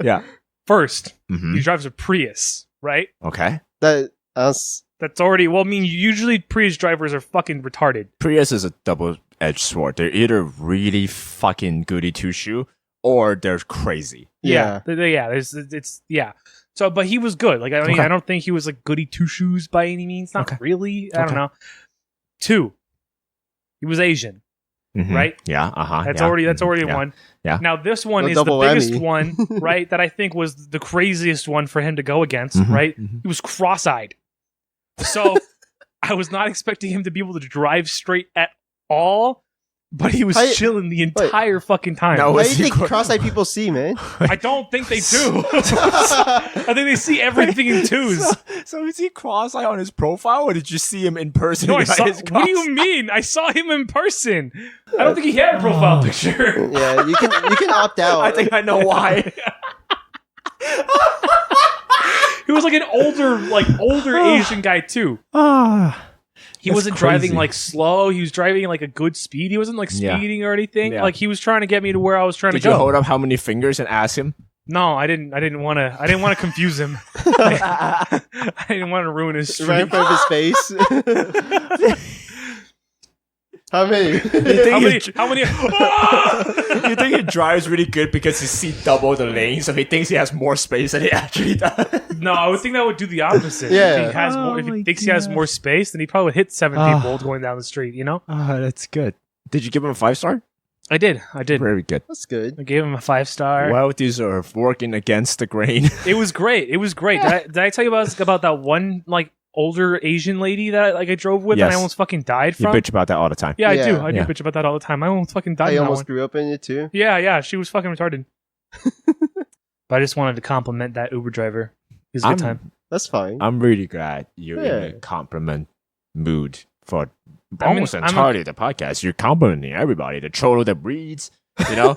Yeah.
First,
hmm
he drives a Prius, right?
Okay.
That
That's already usually Prius drivers are fucking retarded.
Prius is a double-edged sword. They're either really fucking goody two-shoe or they're crazy.
yeah.
Yeah. So, but he was good. Like, I mean,
Okay.
I don't think he was like goody two shoes by any means. Not
Okay.
really. I don't
Okay.
know. 2, he was Asian.
Mhm.
Right?
Yeah. Uh-huh.
That's
yeah.
already
Yeah.
one.
Yeah.
Now this one
A
is the
double
biggest
whammy.
one, right? That I think was the craziest one for him to go against,
Mhm.
right?
Mhm.
He was cross-eyed. So I was not expecting him to be able to drive straight at all, but he was chilling the entire fucking time.
No,
Why
was
do you
he
think
cro-
cross-eyed people see, man?
I don't think they do. I think they see everything in twos.
So is he cross-eyed on his profile, or did you see him in person?
No, I
behind
saw,
his
what do you mean? I saw him in person. I don't think he had a profile picture.
Yeah, you can opt out.
I think I know why.
He was like an older Asian guy too.
Ah.
He
That's
wasn't
crazy.
driving like slow. He was driving like a good speed. He wasn't like
Yeah.
speeding or anything.
Yeah.
Like he was trying to get me to where I was trying
Did
to
you
go.
hold up how many fingers and ask him?
No, I didn't want to confuse him. I didn't want to ruin his
right in
streak.
front of his face. How many?
How many?
You think he drives really good because he sees double the lane, so he thinks he has more space than he actually does?
No, I would think that would do the opposite.
Yeah.
If he has more, if he thinks he has more space, then he probably would hit 7 people going down the street. You know?
Ah, that's good. Did you give him a 5-star?
I did.
Very good.
That's good.
I gave him a 5-star.
Well deserved. Working against the grain.
It was great. Did I tell you about that one like older Asian lady that I drove with and
Yes.
I almost fucking died
You
from?
bitch about that all the time.
Yeah, I do.
Yeah.
I do
Yeah.
bitch about that all the time. I almost fucking died
I
in that
almost
one.
grew up in it too.
Yeah, she was fucking retarded. But I just wanted to compliment that Uber driver. It was a good time.
That's fine.
I'm really glad you're in
Yeah.
a compliment mood for
I'm
almost
in-
entirely the podcast. You're complimenting everybody, the troll that breeds, you know?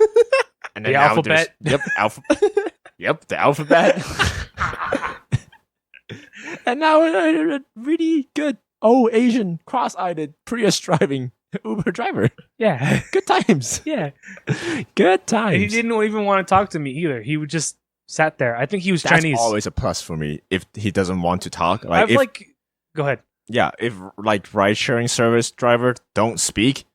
And
The
now
alphabet.
there's- Yep, the alphabet. And now a really good Asian cross-eyed Prius driving Uber driver.
Yeah.
Good times.
Yeah.
Good times.
He didn't even want to talk to me either. He would just sat there. I think he was
That's
Chinese.
always a plus for me if he doesn't want to talk. Like
I've
if
go ahead.
yeah, if like ride sharing service driver don't speak,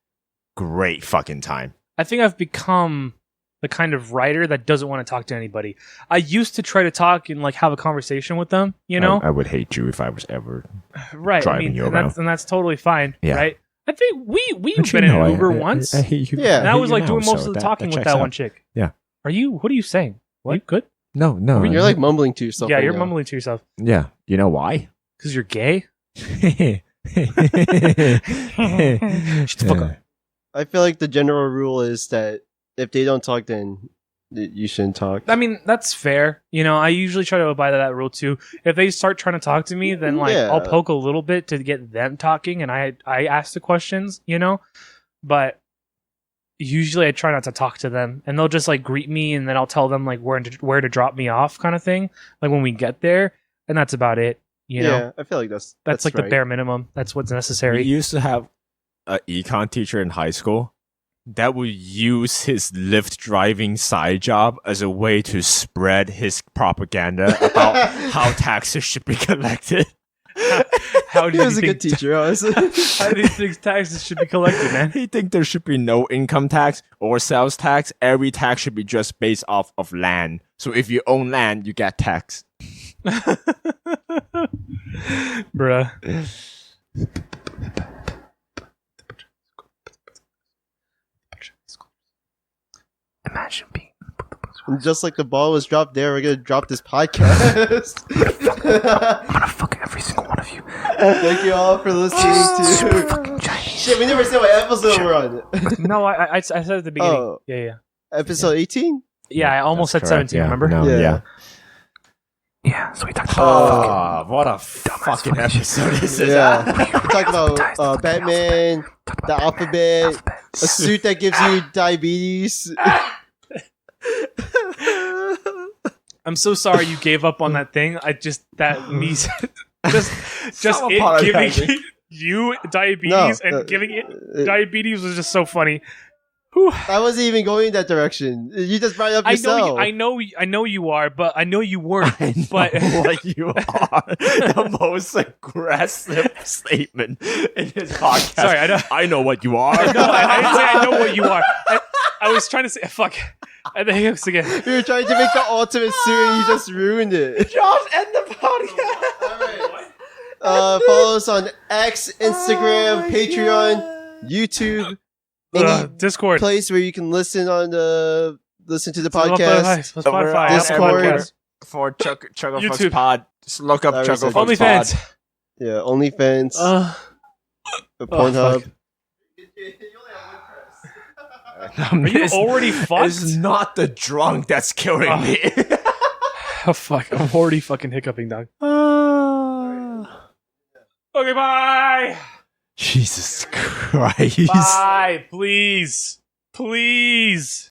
great fucking time.
I think I've become the kind of writer that doesn't want to talk to anybody. I used to try to talk and like have a conversation with them, you know?
I would hate you if I was ever
Right.
driving you around.
And that's totally fine.
Yeah.
Right. I think we've
Don't you
been in
know,
an Uber
I
once.
hate you.
Yeah.
And I was
hate you
like doing
now,
most
so
of the talking with
checks
that
out.
one chick.
Yeah.
What are you saying? What? You good?
No.
You're like mumbling to yourself.
Yeah,
right
you're
now.
mumbling to yourself.
Yeah. You know why?
Because you're gay?
Shut
the fuck up.
I feel like the general rule is that if they don't talk, then you shouldn't talk.
I mean, that's fair. You know, I usually try to abide by that rule too. If they start trying to talk to me, then like
Yeah.
I'll poke a little bit to get them talking, and I ask the questions, you know. But usually I try not to talk to them, and they'll just like greet me, and then I'll tell them like where to drop me off, kind of thing. Like when we get there, and that's about it. You know,
Yeah, I feel like that's
that's like
right.
the bare minimum. That's what's
We
necessary.
used to have an econ teacher in high school that would use his Lyft driving side job as a way to spread his propaganda about how taxes should be collected.
How
He
do you
was a
think?
good teacher, honestly.
How do you think taxes should be collected, man?
He think there should be no income tax or sales tax. Every tax should be just based off of land. So if you own land, you get tax.
Bruh. Imagine being.
And just like the ball was dropped there, we're gonna drop this podcast.
I'm gonna fuck every single one of you.
Thank you all for listening to. Shit, we never said what episode we're on.
No, I said at the beginning.
Oh.
Yeah.
Episode 18?
Yeah, I almost said
That's correct.
17,
Yeah,
remember?
no,
Yeah.
yeah.
Yeah, so we talked about
Oh, what a fucking episode this is.
Yeah. We talked about Batman, the alphabet, a suit that gives you diabetes.
I'm so sorry you gave up on that thing. just just
Stop
it
apologizing.
giving you diabetes
No,
and giving it diabetes was just so funny. Whew.
I wasn't even going in that direction. You just brought it up yourself.
I know you are, but I know you weren't.
I know
But
what you are. The most aggressive statement in his podcast.
Sorry,
I know what you are.
No, I didn't say I know what you are. I was trying to say fuck. And then hiccups again.
You were trying to make the ultimate suit and you just ruined it.
Josh, end the podcast.
Follow us on X, Instagram, Patreon, YouTube, any
Discord.
place where you can listen to the podcast.
Spotify,
Discord.
Apple Podcasts.
For Chucklefux
YouTube.
Pod. Just look up
I already said
Chucklefux
OnlyFans.
Pod.
Yeah, OnlyFans,
fuck.
Pornhub.
Are you already fucked?
It's not the drunk that's killing me.
Oh fuck! I'm already fucking hiccuping, dog. Okay, bye.
Jesus Christ.
Bye, please, please.